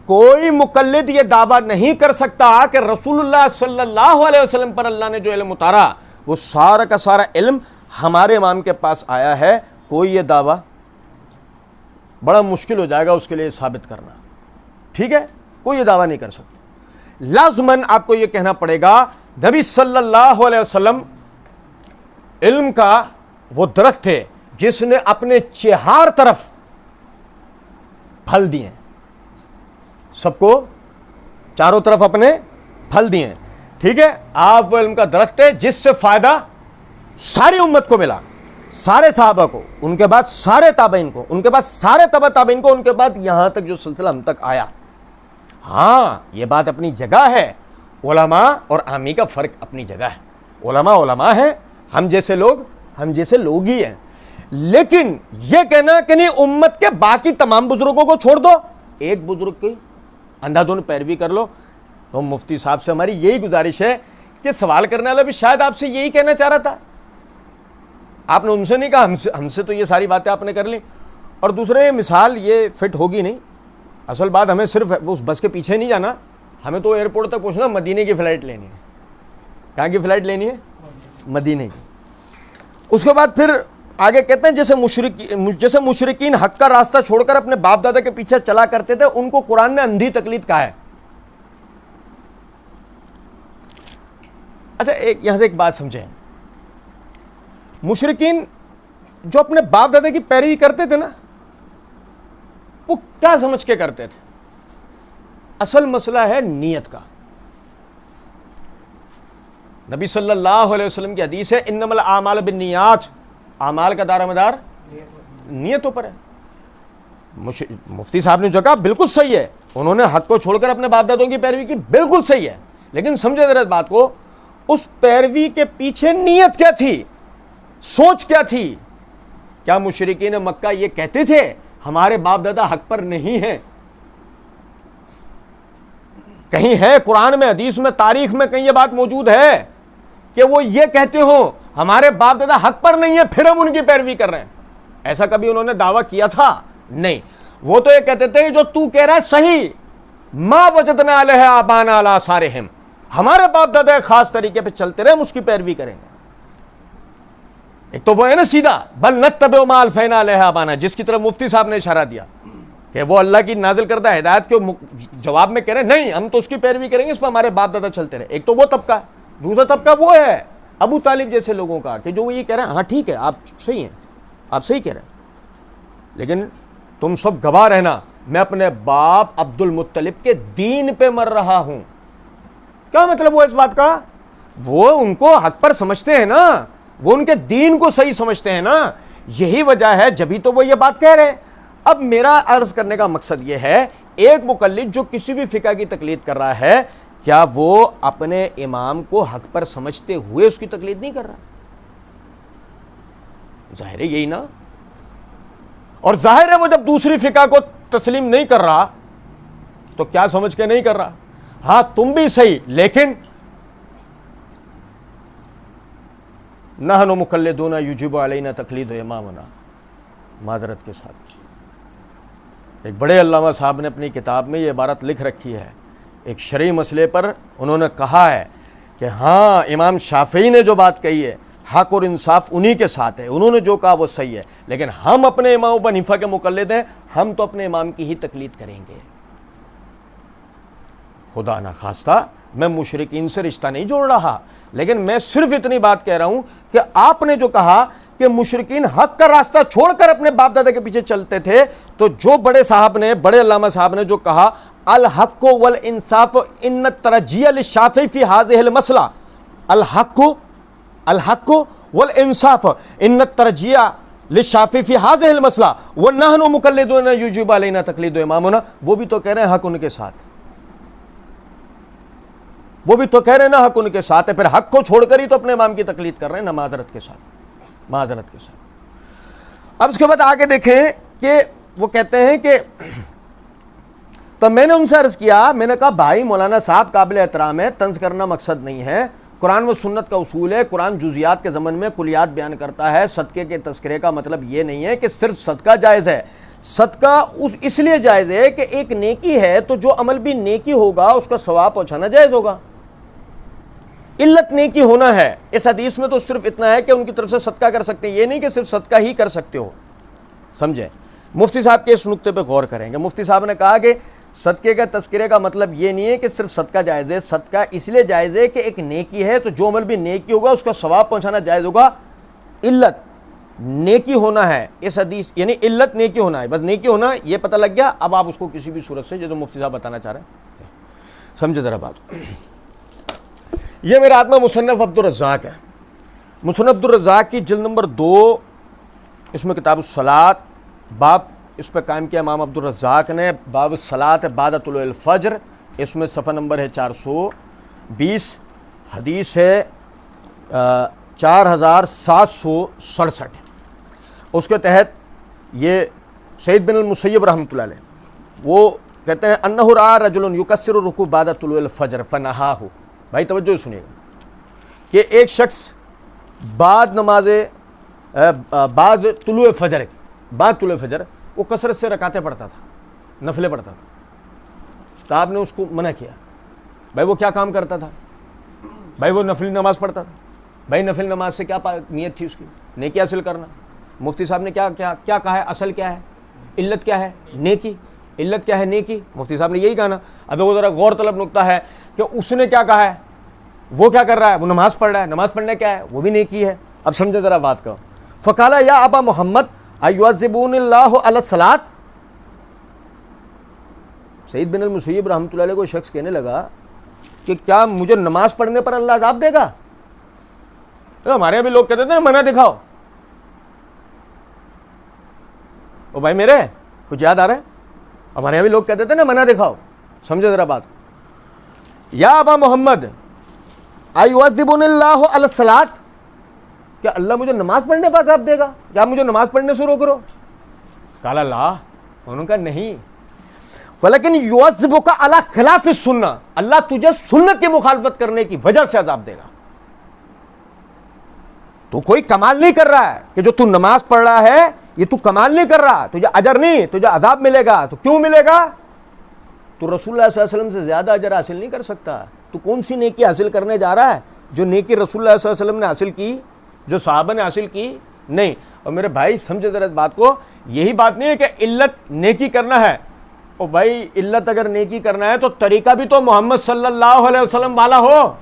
کوئی مقلد یہ دعویٰ نہیں کر سکتا کہ رسول اللہ صلی اللہ علیہ وسلم پر اللہ نے جو علم اتارا وہ سارا کا سارا علم ہمارے امام کے پاس آیا ہے. کوئی یہ دعویٰ بڑا مشکل ہو جائے گا اس کے لیے ثابت کرنا. ٹھیک ہے, کوئی یہ دعویٰ نہیں کر سکتا. لازماً آپ کو یہ کہنا پڑے گا نبی صلی اللہ علیہ وسلم علم کا وہ درخت تھے جس نے اپنے چہار طرف پھل دیے, سب کو چاروں طرف اپنے پھل دیے. ٹھیک ہے, آپ وہ علم کا درخت ہے جس سے فائدہ ساری امت کو ملا, سارے صحابہ کو, ان کے بعد سارے تابعین کو, ان کے بعد سارے تبع تابعین کو, ان کے بعد یہاں تک جو سلسلہ ہم تک آیا. ہاں یہ بات اپنی جگہ ہے, علماء اور عامی کا فرق اپنی جگہ ہے. علماء علماء ہیں, ہم جیسے لوگ ہی ہیں. لیکن یہ کہنا کہ نہیں امت کے باقی تمام بزرگوں کو چھوڑ دو, ایک بزرگ کی اندھا دھند پیروی کر لو. تو مفتی صاحب سے ہماری یہی گزارش ہے کہ سوال کرنے والا بھی شاید آپ سے یہی کہنا چاہ رہا تھا. آپ نے ان سے نہیں کہا, ہم سے تو یہ ساری باتیں آپ نے کر لی. اور دوسرے مثال یہ فٹ ہوگی نہیں. اصل بات ہمیں صرف اس بس کے پیچھے نہیں جانا, ہمیں تو ایئرپورٹ تک پہنچنا, مدینے کی فلائٹ لینی ہے. کہاں کی فلائٹ لینی ہے؟ مدینے کی. اس کے بعد پھر آگے کہتے ہیں جیسے مشرکین حق کا راستہ چھوڑ کر اپنے باپ دادا کے پیچھے چلا کرتے تھے, ان کو قرآن نے اندھی تقلید کہا ہے. اچھا یہاں سے ایک بات سمجھیں, مشرکین جو اپنے باپ دادا کی پیروی کرتے تھے نا, وہ کیا سمجھ کے کرتے تھے؟ اصل مسئلہ ہے نیت کا. نبی صلی اللہ علیہ وسلم کی حدیث ہے انما الاعمال بالنیات, اعمال کا دار مدار نیتوں پر ہے. مفتی صاحب نے جو کہا بالکل صحیح ہے, انہوں نے حق کو چھوڑ کر اپنے باپ دادوں کی پیروی کی, بالکل صحیح ہے. لیکن سمجھے ذرا اس بات کو, اس پیروی کے پیچھے نیت کیا تھی, سوچ کیا تھی؟ کیا مشرکین مکہ یہ کہتے تھے ہمارے باپ دادا حق پر نہیں ہیں؟ کہیں ہے قرآن میں, حدیث میں, تاریخ میں کہیں یہ بات موجود ہے کہ وہ یہ کہتے ہوں ہمارے باپ دادا حق پر نہیں ہیں پھر ہم ان کی پیروی کر رہے ہیں؟ ایسا کبھی انہوں نے دعویٰ کیا تھا؟ نہیں. وہ تو یہ کہتے تھے جو تو کہہ رہا ہے صحیح, ما وجدنا علیہ آبانا علی آثارہم, ہمارے باپ دادا ایک خاص طریقے پہ چلتے رہے, ہم اس کی پیروی کریں گے. ایک تو وہ ہے نا سیدھا بل نتبع ما الفینا علیہ آبانا, جس کی طرف مفتی صاحب نے اشارہ دیا کہ وہ اللہ کی نازل کردہ ہدایت کے جواب میں کہہ رہے ہیں نہیں ہم تو اس کی پیروی کریں گے, اس پر ہمارے باپ دادا چلتے رہے. ایک تو وہ طبقہ ہے. دوسرا طبقہ وہ ہے ابو طالب جیسے لوگوں کا کہ جو وہ یہ کہہ رہے ہیں ہاں ٹھیک ہے آپ صحیح ہیں, آپ صحیح کہہ رہے ہیں, لیکن تم سب گواہ رہنا میں اپنے باپ عبد المطلب کے دین پہ مر رہا ہوں. کیا مطلب وہ اس بات کا؟ وہ ان کو حق پر سمجھتے ہیں نا, وہ ان کے دین کو صحیح سمجھتے ہیں نا, یہی وجہ ہے جبھی تو وہ یہ بات کہہ رہے ہیں. اب میرا عرض کرنے کا مقصد یہ ہے, ایک مقلد جو کسی بھی فقہ کی تقلید کر رہا ہے, کیا وہ اپنے امام کو حق پر سمجھتے ہوئے اس کی تقلید نہیں کر رہا؟ ظاہر ہے یہی نا. اور ظاہر ہے وہ جب دوسری فقہ کو تسلیم نہیں کر رہا تو کیا سمجھ کے نہیں کر رہا؟ ہاں تم بھی صحیح, لیکن نحن مقلدون یجب علینا تقلید امامنا. معذرت کے ساتھ ایک بڑے علامہ صاحب نے اپنی کتاب میں یہ عبارت لکھ رکھی ہے, ایک شرعی مسئلے پر انہوں نے کہا ہے کہ ہاں امام شافعی نے جو بات کہی ہے حق اور انصاف انہی کے ساتھ ہے, انہوں نے جو کہا وہ صحیح ہے, لیکن ہم اپنے امام ابو حنیفہ کے مقلد ہیں, ہم تو اپنے امام کی ہی تقلید کریں گے. خدا نخواستہ میں مشرکین سے رشتہ نہیں جوڑ رہا, لیکن میں صرف اتنی بات کہہ رہا ہوں کہ آپ نے جو کہا کہ مشرکین حق کا راستہ چھوڑ کر اپنے باپ دادا کے پیچھے چلتے تھے, تو جو بڑے صاحب نے, بڑے علامہ صاحب نے جو کہا الحق والانصاف ان الترجیح للشافعی فی هذه المسئلہ, الحق والانصاف ان الترجیح للشافعی فی هذه المسئلہ ونحن مقلدون یجب علینا تقلید امامنا, وہ بھی تو کہہ رہے ہیں حق ان کے ساتھ, وہ بھی تو کہہ رہے ہیں نا حق ان کے ساتھ ہے, پھر حق کو چھوڑ کر ہی تو اپنے امام کی تقلید کر رہے ہیں نا, معذرت کے ساتھ, معذرت کے ساتھ. اب اس کے بعد آگے دیکھیں کہ وہ کہتے ہیں کہ تو میں نے ان سے عرض کیا, میں نے کہا بھائی مولانا صاحب قابل احترام ہے, طنز کرنا مقصد نہیں ہے, قرآن و سنت کا اصول ہے, قرآن جزیات کے ضمن میں کلیات بیان کرتا ہے, صدقے کے تذکرے کا مطلب یہ نہیں ہے کہ صرف صدقہ جائز ہے, صدقہ اس لیے جائز ہے کہ ایک نیکی ہے تو جو عمل بھی نیکی ہوگا اس کا ثواب پہنچانا جائز ہوگا. علت نیکی ہونا ہے. اس حدیث میں تو صرف اتنا ہے کہ ان کی طرف سے صدقہ کر سکتے ہیں, یہ نہیں کہ صرف صدقہ ہی کر سکتے ہو. سمجھیں, مفتی صاحب کے اس نقطے پہ غور کریں گے. مفتی صاحب نے کہا کہ صدقے کا تذکرے کا مطلب یہ نہیں ہے کہ صرف صدقہ جائز ہے, صدقہ اس لیے جائز ہے کہ ایک نیکی ہے تو جو عمل بھی نیکی ہوگا اس کا ثواب پہنچانا جائز ہوگا. علت نیکی ہونا ہے اس حدیث, یعنی علت نیکی ہونا ہے, بس نیکی ہونا یہ پتہ لگ گیا. اب آپ اس کو کسی بھی صورت سے, جو مفتی صاحب بتانا چاہ رہے ہیں, سمجھے ذرا بات. یہ میرا آتما مصنف عبدالرزاق ہے. مصنف عبدالرزاق کی جلد نمبر 2, اس میں کتاب الصلاۃ باب اس پہ قائم کیا امام عبدالرزاق نے, باب الصلاۃ بعد طلوع الفجر. اس میں صفحہ نمبر ہے 420, حدیث ہے 4767. اس کے تحت یہ سعید بن المسیب رحمۃ اللہ علیہ وہ کہتے ہیں انہ رأى رجل یکسر الرکوع بعد طلوع الفجر فنہاہ. بھائی توجہ سنیے گا کہ ایک شخص بعد طلوع فجر وہ کثرت سے رکعتیں پڑھتا تھا, نفلیں پڑھتا تھا. تو آپ نے اس کو منع کیا. بھائی وہ کیا کام کرتا تھا؟ بھائی وہ نفلی نماز پڑھتا تھا. بھائی نفل نماز سے کیا نیت تھی اس کی؟ نیکی حاصل کرنا. مفتی صاحب نے کیا کہا ہے؟ اصل کیا ہے؟ علت کیا ہے؟ نیکی. علت کیا ہے؟ نیکی. مفتی صاحب نے یہی کہا نا. اب وہ ذرا غور طلب نقطہ ہے کہ اس نے کیا کہا ہے, وہ کیا کر رہا ہے؟ وہ نماز پڑھ رہا ہے. نماز پڑھنا کیا ہے؟ وہ بھی نیکی ہے. اب سمجھے ذرا بات کا. فقال یا ابا محمد ایعذبون اللہ علی الصلاۃ. سعید بن المسیب رحمۃ اللہ علیہ کو شخص کہنے لگا کہ کیا مجھے نماز پڑھنے پر اللہ عذاب دے گا؟ ہمارے یہاں بھی لوگ کہتے تھے نا منع دکھاؤ. او بھائی میرے کچھ یاد آ رہا ہے؟ ہمارے یہاں بھی لوگ کہتے تھے نا منع دکھاؤ. سمجھے ذرا بات. یا ابا محمد ایعذبون اللہ علی الصلاۃ, کیا اللہ مجھے نماز پڑھنے پر عذاب دے گا؟ کیا مجھے نماز پڑھنے سے روک رہو؟ قال لا. انہوں نے کہا نہیں. ولیکن یعذبک علی خلاف السنہ, اللہ تجھے سنت کی مخالفت کرنے کی وجہ سے عذاب دے گا. تو کوئی کمال نہیں کر رہا ہے کہ جو تو نماز پڑھ رہا ہے یہ تو کمال نہیں کر رہا, تجھے اجر نہیں, تجھے عذاب ملے گا. تو کیوں ملے گا؟ تو رسول اللہ صلی اللہ علیہ وسلم سے زیادہ اجر حاصل نہیں کر سکتا. تو کون سی نیکی حاصل کرنے جا رہا ہے جو نیکی رسول اللہ صلی اللہ علیہ وسلم نے حاصل کی, جو صحابہ نے حاصل کی؟ نہیں. اور میرے بھائی سمجھے ذرا بات کو, یہی بات نہیں ہے کہ علت نیکی کرنا ہے. اور بھائی علت اگر نیکی کرنا ہے تو طریقہ بھی تو محمد صلی اللہ علیہ وسلم والا ہو.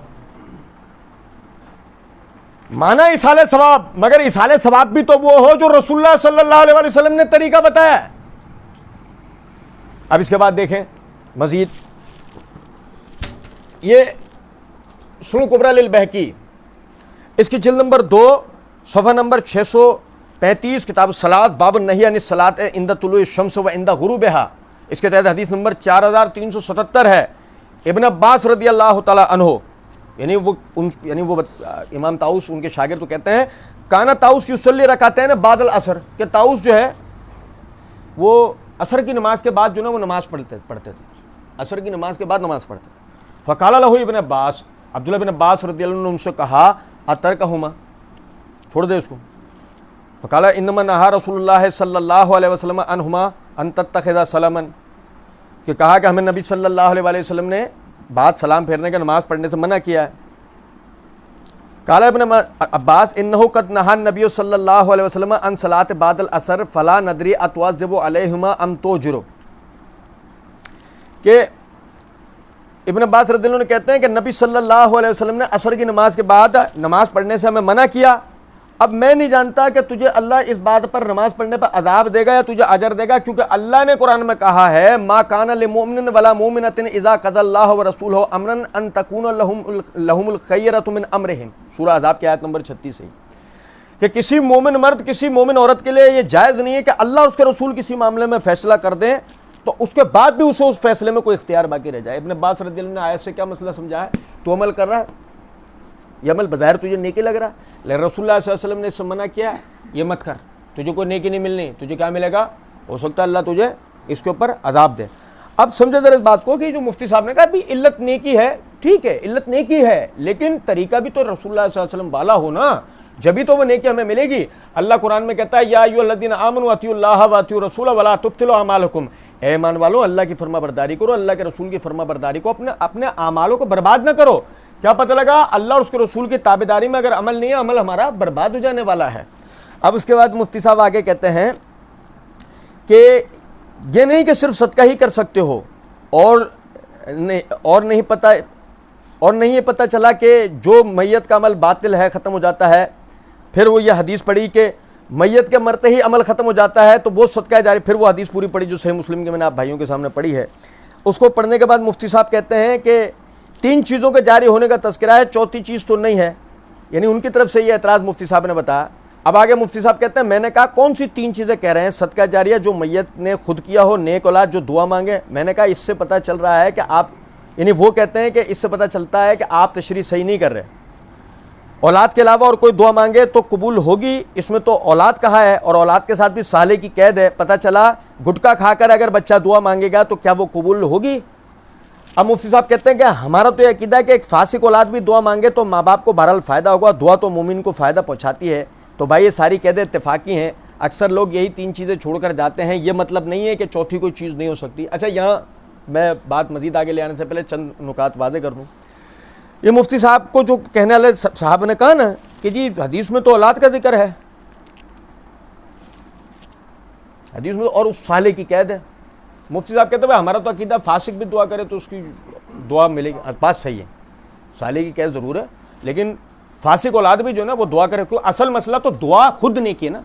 مانا اصال ثواب, مگر اصال ثواب بھی تو وہ ہو جو رسول اللہ صلی اللہ علیہ وسلم نے طریقہ بتایا. اب اس کے بعد دیکھیں مزید, یہ سنن کبریٰ للبہقی, اس کی جلد نمبر 2 صفحہ نمبر 635, کتاب الصلاۃ باب النہی عن الصلاۃ عند طلوع الشمس و عند غروبها. اس کے تحت حدیث نمبر 4377 ہے. ابن عباس رضی اللہ تعالی عنہ, یعنی وہ امام طاؤس ان کے شاگرد تو کہتے ہیں کانا طاؤس یصلی رکعتین بعد العصر, کہ طاؤس جو ہے وہ عصر کی نماز کے بعد جو نا وہ نماز پڑھتے تھے, عصر کی نماز کے بعد نماز پڑھتے. فقال له ابن عباس, عبداللہ بن عباس رضی اللہ عنہ نے ان سے کہا اترکہما, چھوڑ دے اس کو. فقال انما نہا رسول اللہ صلی اللہ علیہ وسلم عنہما ان تتخذ سلاما, کہ کہا کہ ہمیں نبی صلی اللہ علیہ وسلم نے بعد سلام پھیرنے کا نماز پڑھنے سے منع کیا ہے. قال ابن عباس انه قد نهى النبي صلی اللہ علیہ وسلم عن صلاة بعد العصر فلا ندری اتواظب علیہما ام توجر, کہ ابن عباس رضی اللہ عنہ کہتے ہیں کہ نبی صلی اللہ علیہ وسلم نے عصر کی نماز کے بعد نماز پڑھنے سے ہمیں منع کیا. اب میں نہیں جانتا کہ تجھے اللہ اس بات پر نماز پڑھنے پر عذاب دے گا یا تجھے اجر دے گا, کیونکہ اللہ نے قرآن میں کہا ہے ما کان لمؤمن ولا مؤمنۃ اذا قضى اللہ ورسولہ امرا ان تکون لهم الخیرۃ من امرہم, سورہ احزاب کی آیت نمبر 36 ہے, کہ کسی مومن مرد کسی مومن عورت کے لیے یہ جائز نہیں ہے کہ اللہ اس کے رسول کسی معاملے میں فیصلہ کر دیں تو اس کے بعد بھی اسے اس فیصلے میں کوئی اختیار باقی رہ جائے. ابن عباس رضی اللہ عنہ نے آیت سے کیا مسئلہ سمجھا ہے؟ تو عمل کر رہا ہے, یہ عمل بظاہر تجھے نیکی لگ رہا ہے, لیکن رسول اللہ صلی اللہ علیہ وسلم نے اس سے منع کیا ہے, یہ مت کر, تجھے کوئی نیکی نہیں ملنی. تجھے کیا ملے گا؟ ہو سکتا ہے اللہ تجھے اس کے اوپر عذاب دے. اب سمجھے ذرا اس بات کو کہ جو مفتی صاحب نے کہا بھی علت نیکی ہے, ٹھیک ہے علت نیکی ہے, لیکن طریقہ بھی تو رسول اللہ صلی اللہ علیہ وسلم والا ہو نا. جبھی تو وہ نیکی ہمیں ملے گی. اللہ قرآن میں کہتا ہے یا ایھا الذین آمنوا اطیعوا اللہ واطیعوا الرسول ولا تبطلوا اعمالکم, اے ایمان والو اللہ کی فرما برداری کرو, اللہ کے رسول کی فرما برداری کو, اپنے اعمالوں کو برباد نہ کرو. کیا پتہ لگا اللہ اور اس کے رسول کی تابعداری میں اگر عمل نہیں ہے, عمل ہمارا برباد ہو جانے والا ہے. اب اس کے بعد مفتی صاحب آگے کہتے ہیں کہ یہ نہیں کہ صرف صدقہ ہی کر سکتے ہو اور نہیں پتہ چلا کہ جو میت کا عمل باطل ہے ختم ہو جاتا ہے. پھر وہ یہ حدیث پڑھی کہ میت کے مرتے ہی عمل ختم ہو جاتا ہے تو وہ صدقہ جاری. پھر وہ حدیث پوری پڑھی جو صحیح مسلم کے میں نے آپ بھائیوں کے سامنے پڑھی ہے. اس کو پڑھنے کے بعد مفتی صاحب کہتے ہیں کہ 3 چیزوں کے جاری ہونے کا تذکرہ ہے, چوتھی چیز تو نہیں ہے. یعنی ان کی طرف سے یہ اعتراض مفتی صاحب نے بتایا. اب آگے مفتی صاحب کہتے ہیں میں نے کہا کون سی 3 چیزیں کہہ رہے ہیں؟ صدقہ جاریہ جو میت نے خود کیا ہو, نیک اولاد جو دعا مانگے. میں نے کہا اس سے پتہ چل رہا ہے کہ آپ, یعنی وہ کہتے ہیں کہ اس سے پتہ چلتا ہے کہ آپ تشریح صحیح نہیں کر رہے. اولاد کے علاوہ اور کوئی دعا مانگے تو قبول ہوگی, اس میں تو اولاد کہا ہے اور اولاد کے ساتھ بھی سالے کی قید ہے. پتہ چلا گٹکا کھا کر اگر بچہ دعا مانگے گا تو کیا وہ قبول ہوگی؟ اب مفتی صاحب کہتے ہیں کہ ہمارا تو یہ عقیدہ ہے کہ ایک فاسق اولاد بھی دعا مانگے تو ماں باپ کو بہرحال فائدہ ہوگا, دعا تو مومن کو فائدہ پہنچاتی ہے. تو بھائی یہ ساری قیدیں اتفاقی ہیں, اکثر لوگ یہی 3 چیزیں چھوڑ کر جاتے ہیں. یہ مطلب نہیں ہے کہ چوتھی کوئی چیز نہیں ہو سکتی. اچھا یہاں میں بات مزید آگے لے آنے سے پہلے چند نکات واضح کر دوں. یہ مفتی صاحب کو جو کہنے والے صاحب نے کہا نا کہ جی حدیث میں تو اولاد کا ذکر ہے, حدیث میں اور اس سالے کی قید ہے. مفتی صاحب کہتے ہیں ہمارا تو عقیدہ فاسق بھی دعا کرے تو اس کی دعا ملے گی. بات صحیح ہے, سالے کی قید ضرور ہے, لیکن فاسق اولاد بھی جو ہے نا وہ دعا کرے. کیوں؟ اصل مسئلہ تو دعا خود نہیں کی نا.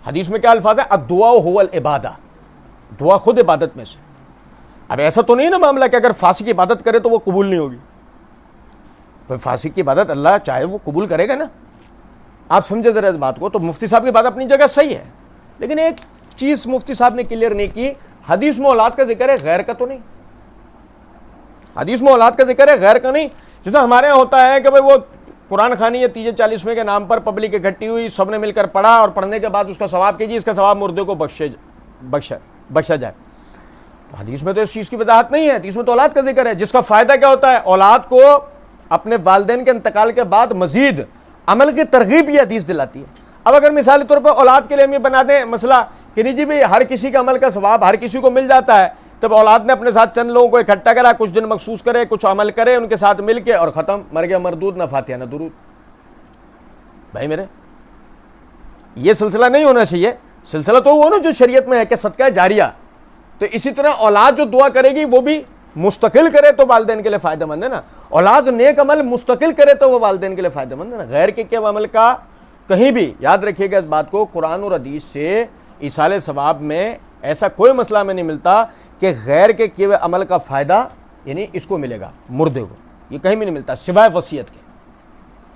حدیث میں کیا الفاظ ہے؟ الدعاء هو العبادہ, دعا خود عبادت میں سے. اب ایسا تو نہیں نا معاملہ کہ اگر فاسق عبادت کرے تو وہ قبول نہیں ہوگی. فاسق کی عبادت اللہ چاہے وہ قبول کرے گا نا. آپ سمجھے ذرا اس بات کو. تو مفتی صاحب کی بات اپنی جگہ صحیح ہے, لیکن ایک چیز مفتی صاحب نے کلیئر نہیں کی, حدیث میں اولاد کا ذکر ہے, غیر کا تو نہیں. حدیث میں اولاد کا ذکر ہے, غیر کا نہیں. جیسا ہمارے یہاں ہوتا ہے کہ بھائی وہ قرآن خوانی یا 30-40 کے نام پر پبلک اکٹھی ہوئی, سب نے مل کر پڑھا اور پڑھنے کے بعد اس کا ثواب کیجیے, اس کا ثواب مردے کو بخشا جائے. تو حدیث میں تو اس چیز کی وضاحت نہیں ہے. حدیث میں تو اولاد کا ذکر ہے, جس کا فائدہ کیا ہوتا ہے؟ اولاد کو اپنے والدین کے انتقال کے بعد مزید عمل کی ترغیب یہ حدیث دلاتی ہے. اب اگر مثالی طور پر اولاد کے لیے ہم یہ بنا دیں مسئلہ کہ نہیں جی بھائی ہر کسی کا عمل کا ثواب ہر کسی کو مل جاتا ہے, تب اولاد نے اپنے ساتھ چند لوگوں کو اکٹھا کرا, کچھ دن مخصوص کرے, کچھ عمل کرے ان کے ساتھ مل کے, اور ختم, مر گیا مردود, نہ فاتحہ نہ درود. بھائی میرے یہ سلسلہ نہیں ہونا چاہیے. سلسلہ تو وہ نا جو شریعت میں ہے کہ صدقہ جاریہ. تو اسی طرح اولاد جو دعا کرے گی وہ بھی مستقل کرے تو والدین کے لیے فائدہ مند ہے نا. اولاد نیک عمل مستقل کرے تو وہ والدین کے لیے فائدہ مند ہے نا. غیر کے عمل کا کہیں بھی یاد رکھیے گا اس بات کو, قرآن اور حدیث سے ایصال ثواب میں ایسا کوئی مسئلہ ہمیں نہیں ملتا کہ غیر کے کیے ہوئے عمل کا فائدہ یعنی اس کو ملے گا مردے کو. یہ کہیں بھی نہیں ملتا سوائے وصیت کے,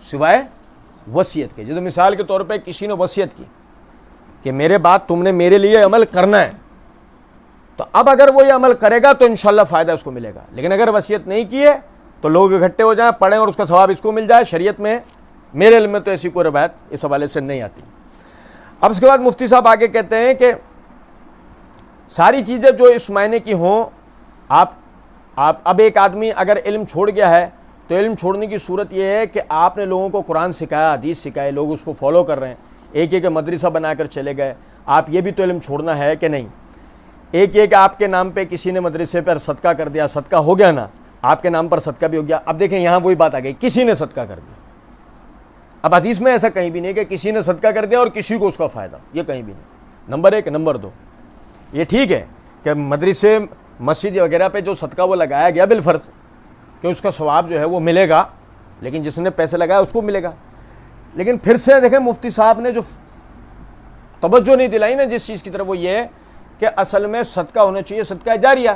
سوائے وصیت کے. جیسے مثال کے طور پہ کسی نے وصیت کی کہ میرے بعد تم نے میرے لیے عمل کرنا ہے, تو اب اگر وہ یہ عمل کرے گا تو انشاءاللہ فائدہ اس کو ملے گا. لیکن اگر وصیت نہیں کی ہے تو لوگ اکٹھے ہو جائیں, پڑھیں اور اس کا ثواب اس کو مل جائے. شریعت میں میرے علم میں تو ایسی کوئی روایت اس حوالے سے نہیں آتی. اب اس کے بعد مفتی صاحب آگے کہتے ہیں کہ ساری چیزیں جو اس معنی کی ہوں, آپ اب ایک آدمی اگر علم چھوڑ گیا ہے تو علم چھوڑنے کی صورت یہ ہے کہ آپ نے لوگوں کو قرآن سکھایا, حدیث سکھائے, لوگ اس کو فالو کر رہے ہیں, ایک مدرسہ بنا کر چلے گئے. آپ یہ بھی تو علم چھوڑنا ہے کہ نہیں. ایک آپ کے نام پہ کسی نے مدرسے پر صدقہ کر دیا, صدقہ ہو گیا نا, آپ کے نام پر صدقہ بھی ہو گیا. اب دیکھیں یہاں وہی بات آ گئی, کسی نے صدقہ کر دیا. اب حدیث میں ایسا کہیں بھی نہیں کہ کسی نے صدقہ کر دیا اور کسی کو اس کا فائدہ, یہ کہیں بھی نہیں. نمبر 1. نمبر 2, یہ ٹھیک ہے کہ مدرسے مسجد وغیرہ پہ جو صدقہ وہ لگایا گیا بالفرض کہ اس کا ثواب جو ہے وہ ملے گا, لیکن جس نے پیسے لگائے اس کو ملے گا. لیکن پھر سے دیکھیں مفتی صاحب نے جو توجہ نہیں دلائی نا جس چیز کی طرف, وہ یہ کہ اصل میں صدقہ ہونا چاہیے صدقہ جاریہ.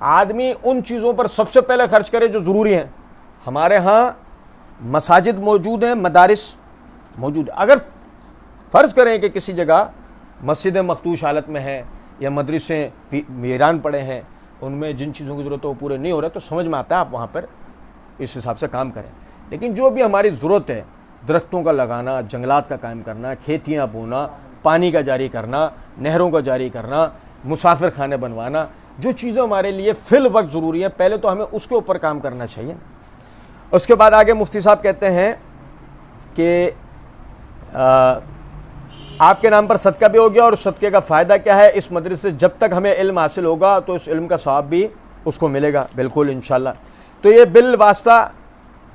آدمی ان چیزوں پر سب سے پہلے خرچ کرے جو ضروری ہیں. ہمارے ہاں مساجد موجود ہیں, مدارس موجود. اگر فرض کریں کہ کسی جگہ مسجدیں مخدوش حالت میں ہیں یا مدرسے ویران پڑے ہیں, ان میں جن چیزوں کی ضرورت ہے وہ پورے نہیں ہو رہے, تو سمجھ میں آتا ہے آپ وہاں پر اس حساب سے کام کریں. لیکن جو بھی ہماری ضرورت ہے, درختوں کا لگانا, جنگلات کا قائم کرنا, کھیتیاں بونا, پانی کا جاری کرنا, نہروں کا جاری کرنا, مسافر خانے بنوانا, جو چیزیں ہمارے لیے فی الوقت ضروری ہیں, پہلے تو ہمیں اس کے اوپر کام کرنا چاہیے نا. اس کے بعد آگے مفتی صاحب کہتے ہیں کہ آپ کے نام پر صدقہ بھی ہو گیا، اور صدقے کا فائدہ کیا ہے، اس مدرسے سے جب تک ہمیں علم حاصل ہوگا تو اس علم کا ثواب بھی اس کو ملے گا بالکل انشاءاللہ۔ تو یہ بالواسطہ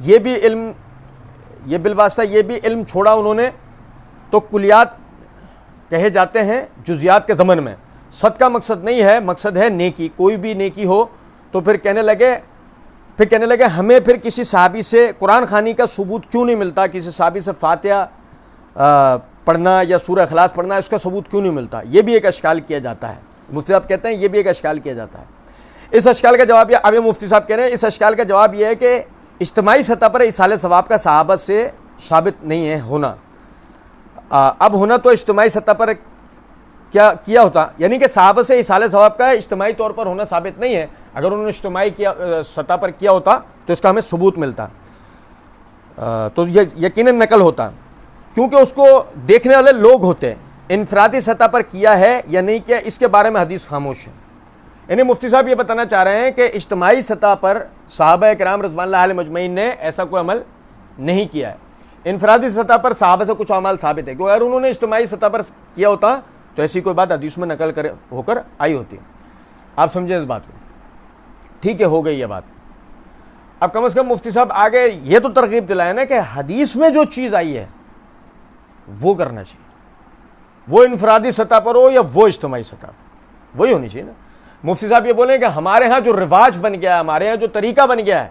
یہ بھی علم چھوڑا انہوں نے، تو کلیات کہے جاتے ہیں جزیات کے ضمن میں۔ صدقہ مقصد نہیں ہے، مقصد ہے نیکی، کوئی بھی نیکی ہو تو پھر کہنے لگے ہمیں پھر کسی صحابی سے قرآن خوانی کا ثبوت کیوں نہیں ملتا، کسی صحابی سے فاتحہ پڑھنا یا سورہ اخلاص پڑھنا اس کا ثبوت کیوں نہیں ملتا، یہ بھی ایک اشکال کیا جاتا ہے۔ مفتی صاحب کہتے ہیں یہ بھی ایک اشکال کیا جاتا ہے۔ اس اشکال کا جواب اب یہ مفتی صاحب کہہ رہے ہیں، اس اشکال کا جواب یہ ہے کہ اجتماعی سطح پر ایصال ثواب کا صحابہ سے ثابت نہیں ہے ہونا۔ اب ہونا تو اجتماعی سطح پر کیا ہوتا، یعنی کہ صحابہ سے ایصال ثواب کا اجتماعی طور پر ہونا ثابت نہیں ہے۔ اگر انہوں نے اجتماعی سطح پر کیا ہوتا تو اس کا ہمیں ثبوت ملتا، تو یہ یقیناً نقل ہوتا، کیونکہ اس کو دیکھنے والے لوگ ہوتے ہیں۔ انفرادی سطح پر کیا ہے یا نہیں کیا، اس کے بارے میں حدیث خاموش ہے۔ یعنی مفتی صاحب یہ بتانا چاہ رہے ہیں کہ اجتماعی سطح پر صحابہ کرام رضوان اللہ علیہ مجمعین نے ایسا کوئی عمل نہیں کیا ہے۔ انفرادی سطح پر صحابہ سے کچھ اعمال ثابت ہے کہ اگر انہوں نے اجتماعی سطح پر کیا ہوتا تو ایسی کوئی بات حدیث میں نقل ہو کر آئی ہوتی۔ آپ سمجھیں اس بات کو، ٹھیک ہے، ہو گئی یہ بات۔ اب کم از کم مفتی صاحب آگے یہ تو ترغیب دلائے نا کہ حدیث میں جو چیز آئی ہے وہ کرنا چاہیے، وہ انفرادی سطح پر ہو یا وہ اجتماعی سطح پر، وہی ہونی چاہیے نا۔ مفتی صاحب یہ بولیں کہ ہمارے ہاں جو رواج بن گیا ہے، ہمارے ہاں جو طریقہ بن گیا ہے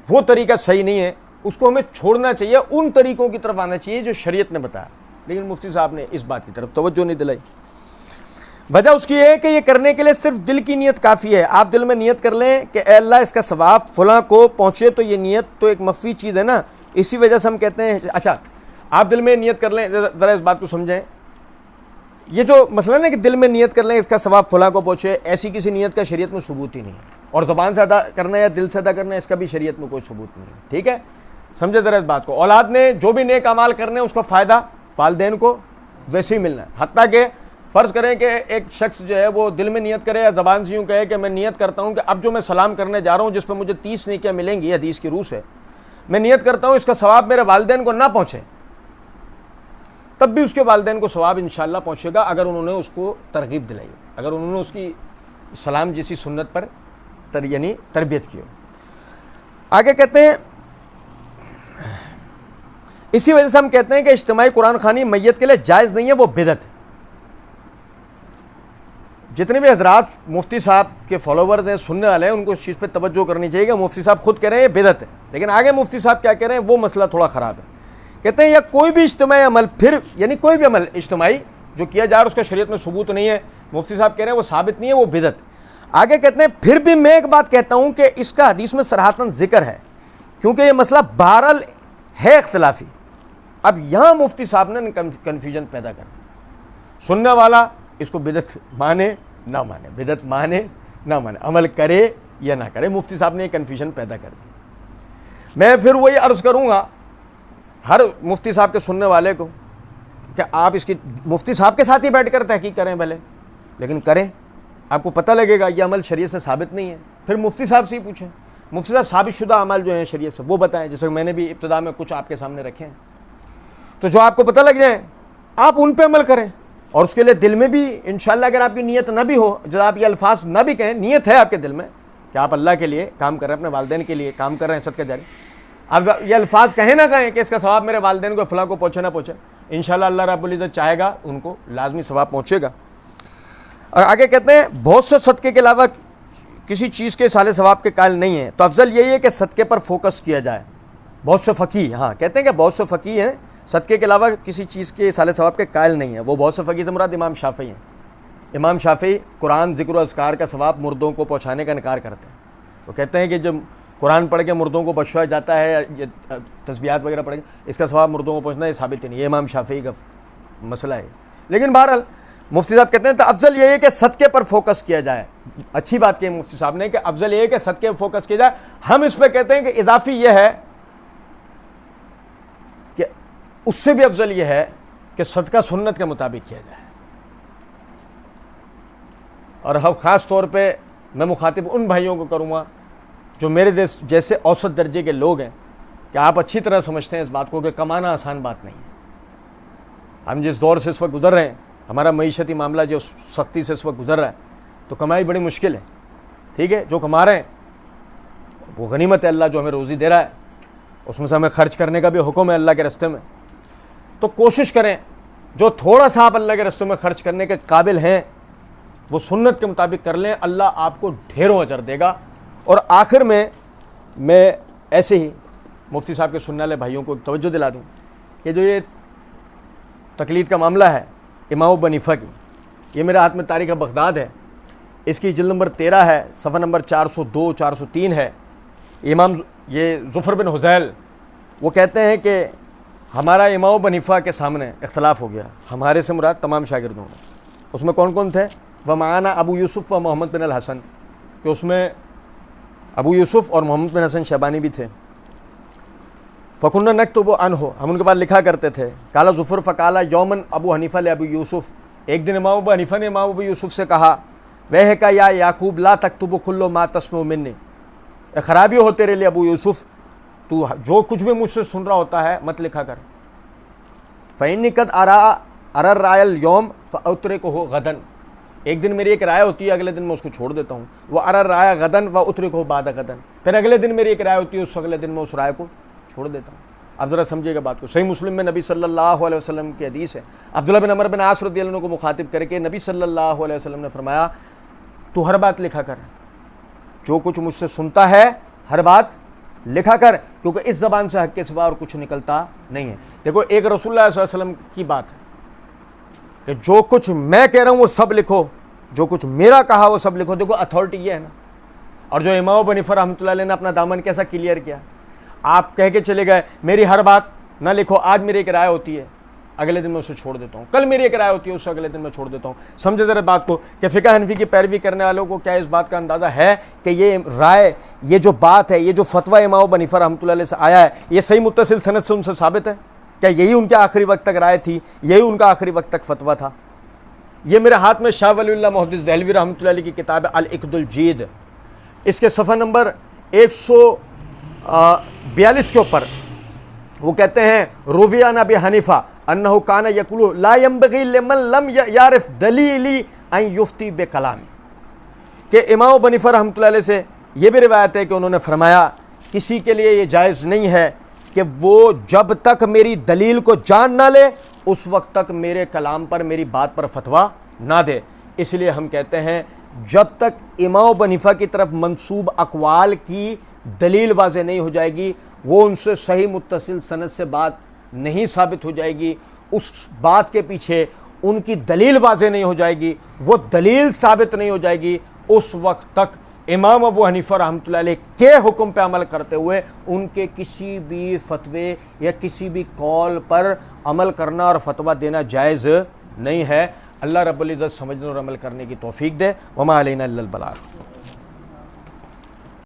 وہ طریقہ صحیح نہیں ہے، اس کو ہمیں چھوڑنا چاہیے، ان طریقوں کی طرف آنا چاہیے جو شریعت نے بتایا۔ لیکن مفتی صاحب نے اس بات کی طرف توجہ نہیں دلائی۔ وجہ اس کی ہے کہ یہ کرنے کے لیے صرف دل کی نیت کافی ہے۔ آپ دل میں نیت کر لیں کہ اے اللہ اس کا ثواب فلاں کو پہنچے، تو یہ نیت تو ایک مخفی چیز ہے نا، اسی وجہ سے ہم کہتے ہیں اچھا آپ دل میں نیت کر لیں، ذرا اس بات کو سمجھیں۔ یہ جو مسئلہ نا کہ دل میں نیت کر لیں اس کا ثواب فلاں کو پہنچے، ایسی کسی نیت کا شریعت میں ثبوت ہی نہیں ہے، اور زبان سے ادا کرنا یا دل سے ادا کرنا اس کا بھی شریعت میں کوئی ثبوت نہیں ہے، ٹھیک ہے، سمجھے ذرا اس بات کو۔ اولاد نے جو بھی نیک اعمال کرنے اس کا فائدہ والدین کو ویسے ہی ملنا ہے، حتیٰ کہ فرض کریں کہ ایک شخص جو ہے وہ دل میں نیت کرے یا زبان سے یوں کہے کہ میں نیت کرتا ہوں کہ اب جو میں سلام کرنے جا رہا ہوں جس پہ مجھے 30 نیکیاں ملیں گی حدیث کی روح سے، میں نیت کرتا ہوں اس کا ثواب میرے والدین کو نہ پہنچے، تب بھی اس کے والدین کو ثواب انشاءاللہ پہنچے گا اگر انہوں نے اس کو ترغیب دلائی، اگر انہوں نے اس کی سلام جیسی سنت پر یعنی تربیت کی ہو۔ آگے کہتے ہیں اسی وجہ سے ہم کہتے ہیں کہ اجتماعی قرآن خوانی میت کے لیے جائز نہیں ہے، وہ بدعت ہے۔ جتنے بھی حضرات مفتی صاحب کے فالوورز ہیں، سننے والے ہیں، ان کو اس چیز پہ توجہ کرنی چاہیے کہ مفتی صاحب خود کہہ رہے ہیں یہ بدعت ہے، لیکن آگے مفتی صاحب کیا کہہ رہے ہیں وہ مسئلہ تھوڑا خراب ہے۔ کہتے ہیں یا کوئی بھی اجتماعی عمل، پھر یعنی کوئی بھی عمل اجتماعی جو کیا جا رہا ہے اس کا شریعت میں ثبوت نہیں ہے، مفتی صاحب کہہ رہے ہیں وہ ثابت نہیں ہے، وہ بدعت۔ آگے کہتے ہیں پھر بھی میں ایک بات کہتا ہوں کہ اس کا حدیث میں صراحتاً ذکر ہے، کیونکہ یہ مسئلہ بہرحال ہے اختلافی۔ اب یہاں مفتی صاحب نے کنفیوژن پیدا کر دی، سننے والا اس کو بدعت مانے نہ مانے، بدعت مانے نہ مانے، عمل کرے یا نہ کرے، مفتی صاحب نے یہ کنفیوژن پیدا کر دی۔ میں پھر وہی عرض کروں گا ہر مفتی صاحب کے سننے والے کو کہ آپ اس کی مفتی صاحب کے ساتھ ہی بیٹھ کر تحقیق کریں بھلے، لیکن کریں، آپ کو پتہ لگے گا یہ عمل شریعت سے ثابت نہیں ہے، پھر مفتی صاحب سے ہی پوچھیں، مفتی صاحب ثابت شدہ اعمال جو ہیں شریعت سے وہ بتائیں، جیسے کہ میں نے بھی ابتدا میں کچھ آپ کے سامنے رکھے ہیں، تو جو آپ کو پتہ لگ جائیں آپ ان پہ عمل کریں، اور اس کے لیے دل میں بھی انشاءاللہ اگر آپ کی نیت نہ بھی ہو، جب آپ یہ الفاظ نہ بھی کہیں، نیت ہے آپ کے دل میں کہ آپ اللہ کے لیے کام کر رہے ہیں، اپنے والدین کے لیے کام کر رہے ہیں صدقہ جاری، آپ یہ الفاظ کہیں نہ کہیں کہ اس کا ثواب میرے والدین کو فلاں کو پہنچے نہ پہنچے، انشاءاللہ اللہ رب العزت چاہے گا ان کو لازمی ثواب پہنچے گا۔ اور آگے کہتے ہیں بہت سے صدقے کے علاوہ کسی چیز کے سالے ثواب کے قائل نہیں ہیں، تو افضل یہی ہے کہ صدقے پر فوکس کیا جائے۔ بہت سے فقیہ، ہاں کہتے ہیں کہ بہت سے فقیہ ہیں صدقے کے علاوہ کسی چیز کے سالے ثواب کے قائل نہیں ہیں، وہ بہت سے فقیہ سے مراد امام شافعی ہیں۔ امام شافعی قرآن ذکر و اذکار کا ثواب مردوں کو پہنچانے کا انکار کرتے ہیں، وہ کہتے ہیں کہ جب قرآن پڑھ کے مردوں کو بخشا جاتا ہے، یہ تسبیحات وغیرہ پڑھ کے اس کا ثواب مردوں کو پہنچنا یہ ثابت نہیں، یہ امام شافعی کا مسئلہ ہے۔ لیکن بہرحال مفتی صاحب کہتے ہیں تو افضل یہ ہے کہ صدقے پر فوکس کیا جائے۔ اچھی بات کی مفتی صاحب نے کہ افضل یہ ہے کہ صدقے پر فوکس کیا جائے۔ ہم اس پہ کہتے ہیں کہ اضافی یہ ہے کہ اس سے بھی افضل یہ ہے کہ صدقہ سنت کے مطابق کیا جائے، اور ہم خاص طور پہ میں مخاطب ان بھائیوں کو کروں گا جو میرے جیسے اوسط درجے کے لوگ ہیں کہ آپ اچھی طرح سمجھتے ہیں اس بات کو کہ کمانا آسان بات نہیں ہے، ہم جس دور سے اس وقت گزر رہے ہیں, ہمارا معیشتی معاملہ جو سختی سے اس وقت گزر رہا ہے, تو کمائی بڑی مشکل ہے, ٹھیک ہے. جو کما رہے ہیں وہ غنیمت ہے, اللہ جو ہمیں روزی دے رہا ہے اس میں سے ہمیں خرچ کرنے کا بھی حکم ہے اللہ کے راستے میں. تو کوشش کریں جو تھوڑا سا آپ اللہ کے راستے میں خرچ کرنے کے قابل ہیں وہ سنت کے مطابق کر لیں, اللہ آپ کو ڈھیروں اجر دے گا. اور آخر میں ایسے ہی مفتی صاحب کے سننے والے بھائیوں کو توجہ دلا دوں کہ جو یہ تقلید کا معاملہ ہے امام ابو حنیفہ کی, یہ میرے ہاتھ میں تاریخ بغداد ہے, اس کی جلد نمبر 13 ہے, صفحہ نمبر 402 403 ہے. امام یہ ظفر بن حذیل وہ کہتے ہیں کہ ہمارا امام ابو حنیفہ کے سامنے اختلاف ہو گیا, ہمارے سے مراد تمام شاگردوں میں. اس میں کون کون تھے؟ وہ معانا ابو یوسف و محمد بن الحسن, کہ اس میں ابو یوسف اور محمد بن حسن شیبانی بھی تھے. فکنہ نکتب عنہ, ہم ان کے بعد لکھا کرتے تھے. کالا ظفر فقالا یومن ابو حنیفہ لابو یوسف, ایک دن امام ابو حنیفہ نے امام ابو یوسف سے کہا وہ کا یا یعقوب لا تکتب کل ما تسمع منی, خرابی ہو تیرے لیے ابو یوسف, تو جو کچھ بھی مجھ سے سن رہا ہوتا ہے مت لکھا کر. فإنی قد ارى الرأي اليوم فأتركه غدا, ایک دن میری ایک رائے ہوتی ہے اگلے دن میں اس کو چھوڑ دیتا ہوں. وأرى الرأي غدا وأتركه بعد غدا, پھر اگلے دن میری ایک رائے ہوتی ہے اس اگلے دن میں اس رائے کو چھوڑ دیتا ہوں. اب ذرا سمجھیے گا بات کو. صحیح مسلم میں نبی صلی اللہ علیہ وسلم کی حدیث ہے, عبداللہ بن عمر بن عاص رضی اللہ عنہ کو مخاطب کر کے نبی صلی اللہ علیہ وسلم نے فرمایا تو ہر بات لکھا کر, جو کچھ مجھ سے سنتا ہے ہر بات لکھا کر, کیونکہ اس زبان سے حق کے سوا اور کچھ نکلتا نہیں ہے. دیکھو ایک رسول اللہ صلی اللہ علیہ وسلم کی بات ہے کہ جو کچھ میں کہہ رہا ہوں وہ سب لکھو, جو کچھ میرا کہا وہ سب لکھو. دیکھو اتھارٹی یہ ہے نا. اور جو امام ابو حنیفہ رحمۃ اللہ علیہ نے اپنا دامن کیسا کلیئر کیا, آپ کہہ کے چلے گئے میری ہر بات نہ لکھو, آج میری ایک رائے ہوتی ہے اگلے دن میں اسے چھوڑ دیتا ہوں, کل میری ایک رائے ہوتی ہے اسے اگلے دن میں چھوڑ دیتا ہوں. سمجھے ذرا بات کو کہ فقہ حنفی کی پیروی کرنے والوں کو کیا اس بات کا اندازہ ہے کہ یہ رائے, یہ جو بات ہے, یہ جو فتویٰ امام ابو حنیفہ رحمۃ اللہ علیہ سے آیا ہے یہ صحیح متصل سند سے ان سے ثابت ہے؟ کیا یہی ان کے آخری وقت تک رائے تھی, یہی ان کا آخری وقت تک فتویٰ تھا؟ یہ میرے ہاتھ میں شاہ ولی اللہ محدث دہلوی رحمۃ اللہ علیہ کی کتاب العقد الجید, اس کے صفحہ نمبر 142 کے اوپر وہ کہتے ہیں روی عن ابی حنیفہ انہ کان یقول لا ينبغي لمن لم يعرف دلیلی ان یفتی بکلامی, کہ امام ابو حنیفہ رحمۃ اللہ علیہ سے یہ بھی روایت ہے کہ انہوں نے فرمایا کسی کے لیے یہ جائز نہیں ہے کہ وہ جب تک میری دلیل کو جان نہ لے اس وقت تک میرے کلام پر, میری بات پر فتویٰ نہ دے. اس لیے ہم کہتے ہیں جب تک امام ابو حنیفہ کی طرف منسوب اقوال کی دلیل واضح نہیں ہو جائے گی, وہ ان سے صحیح متصل سند سے بات نہیں ثابت ہو جائے گی, اس بات کے پیچھے ان کی دلیل واضح نہیں ہو جائے گی, وہ دلیل ثابت نہیں ہو جائے گی, اس وقت تک امام ابو حنیفہ رحمۃ اللہ علیہ کے حکم پہ عمل کرتے ہوئے ان کے کسی بھی فتوے یا کسی بھی قول پر عمل کرنا اور فتویٰ دینا جائز نہیں ہے. اللہ رب العزت سمجھنے اور عمل کرنے کی توفیق دے. وما علینا الا البلاغ.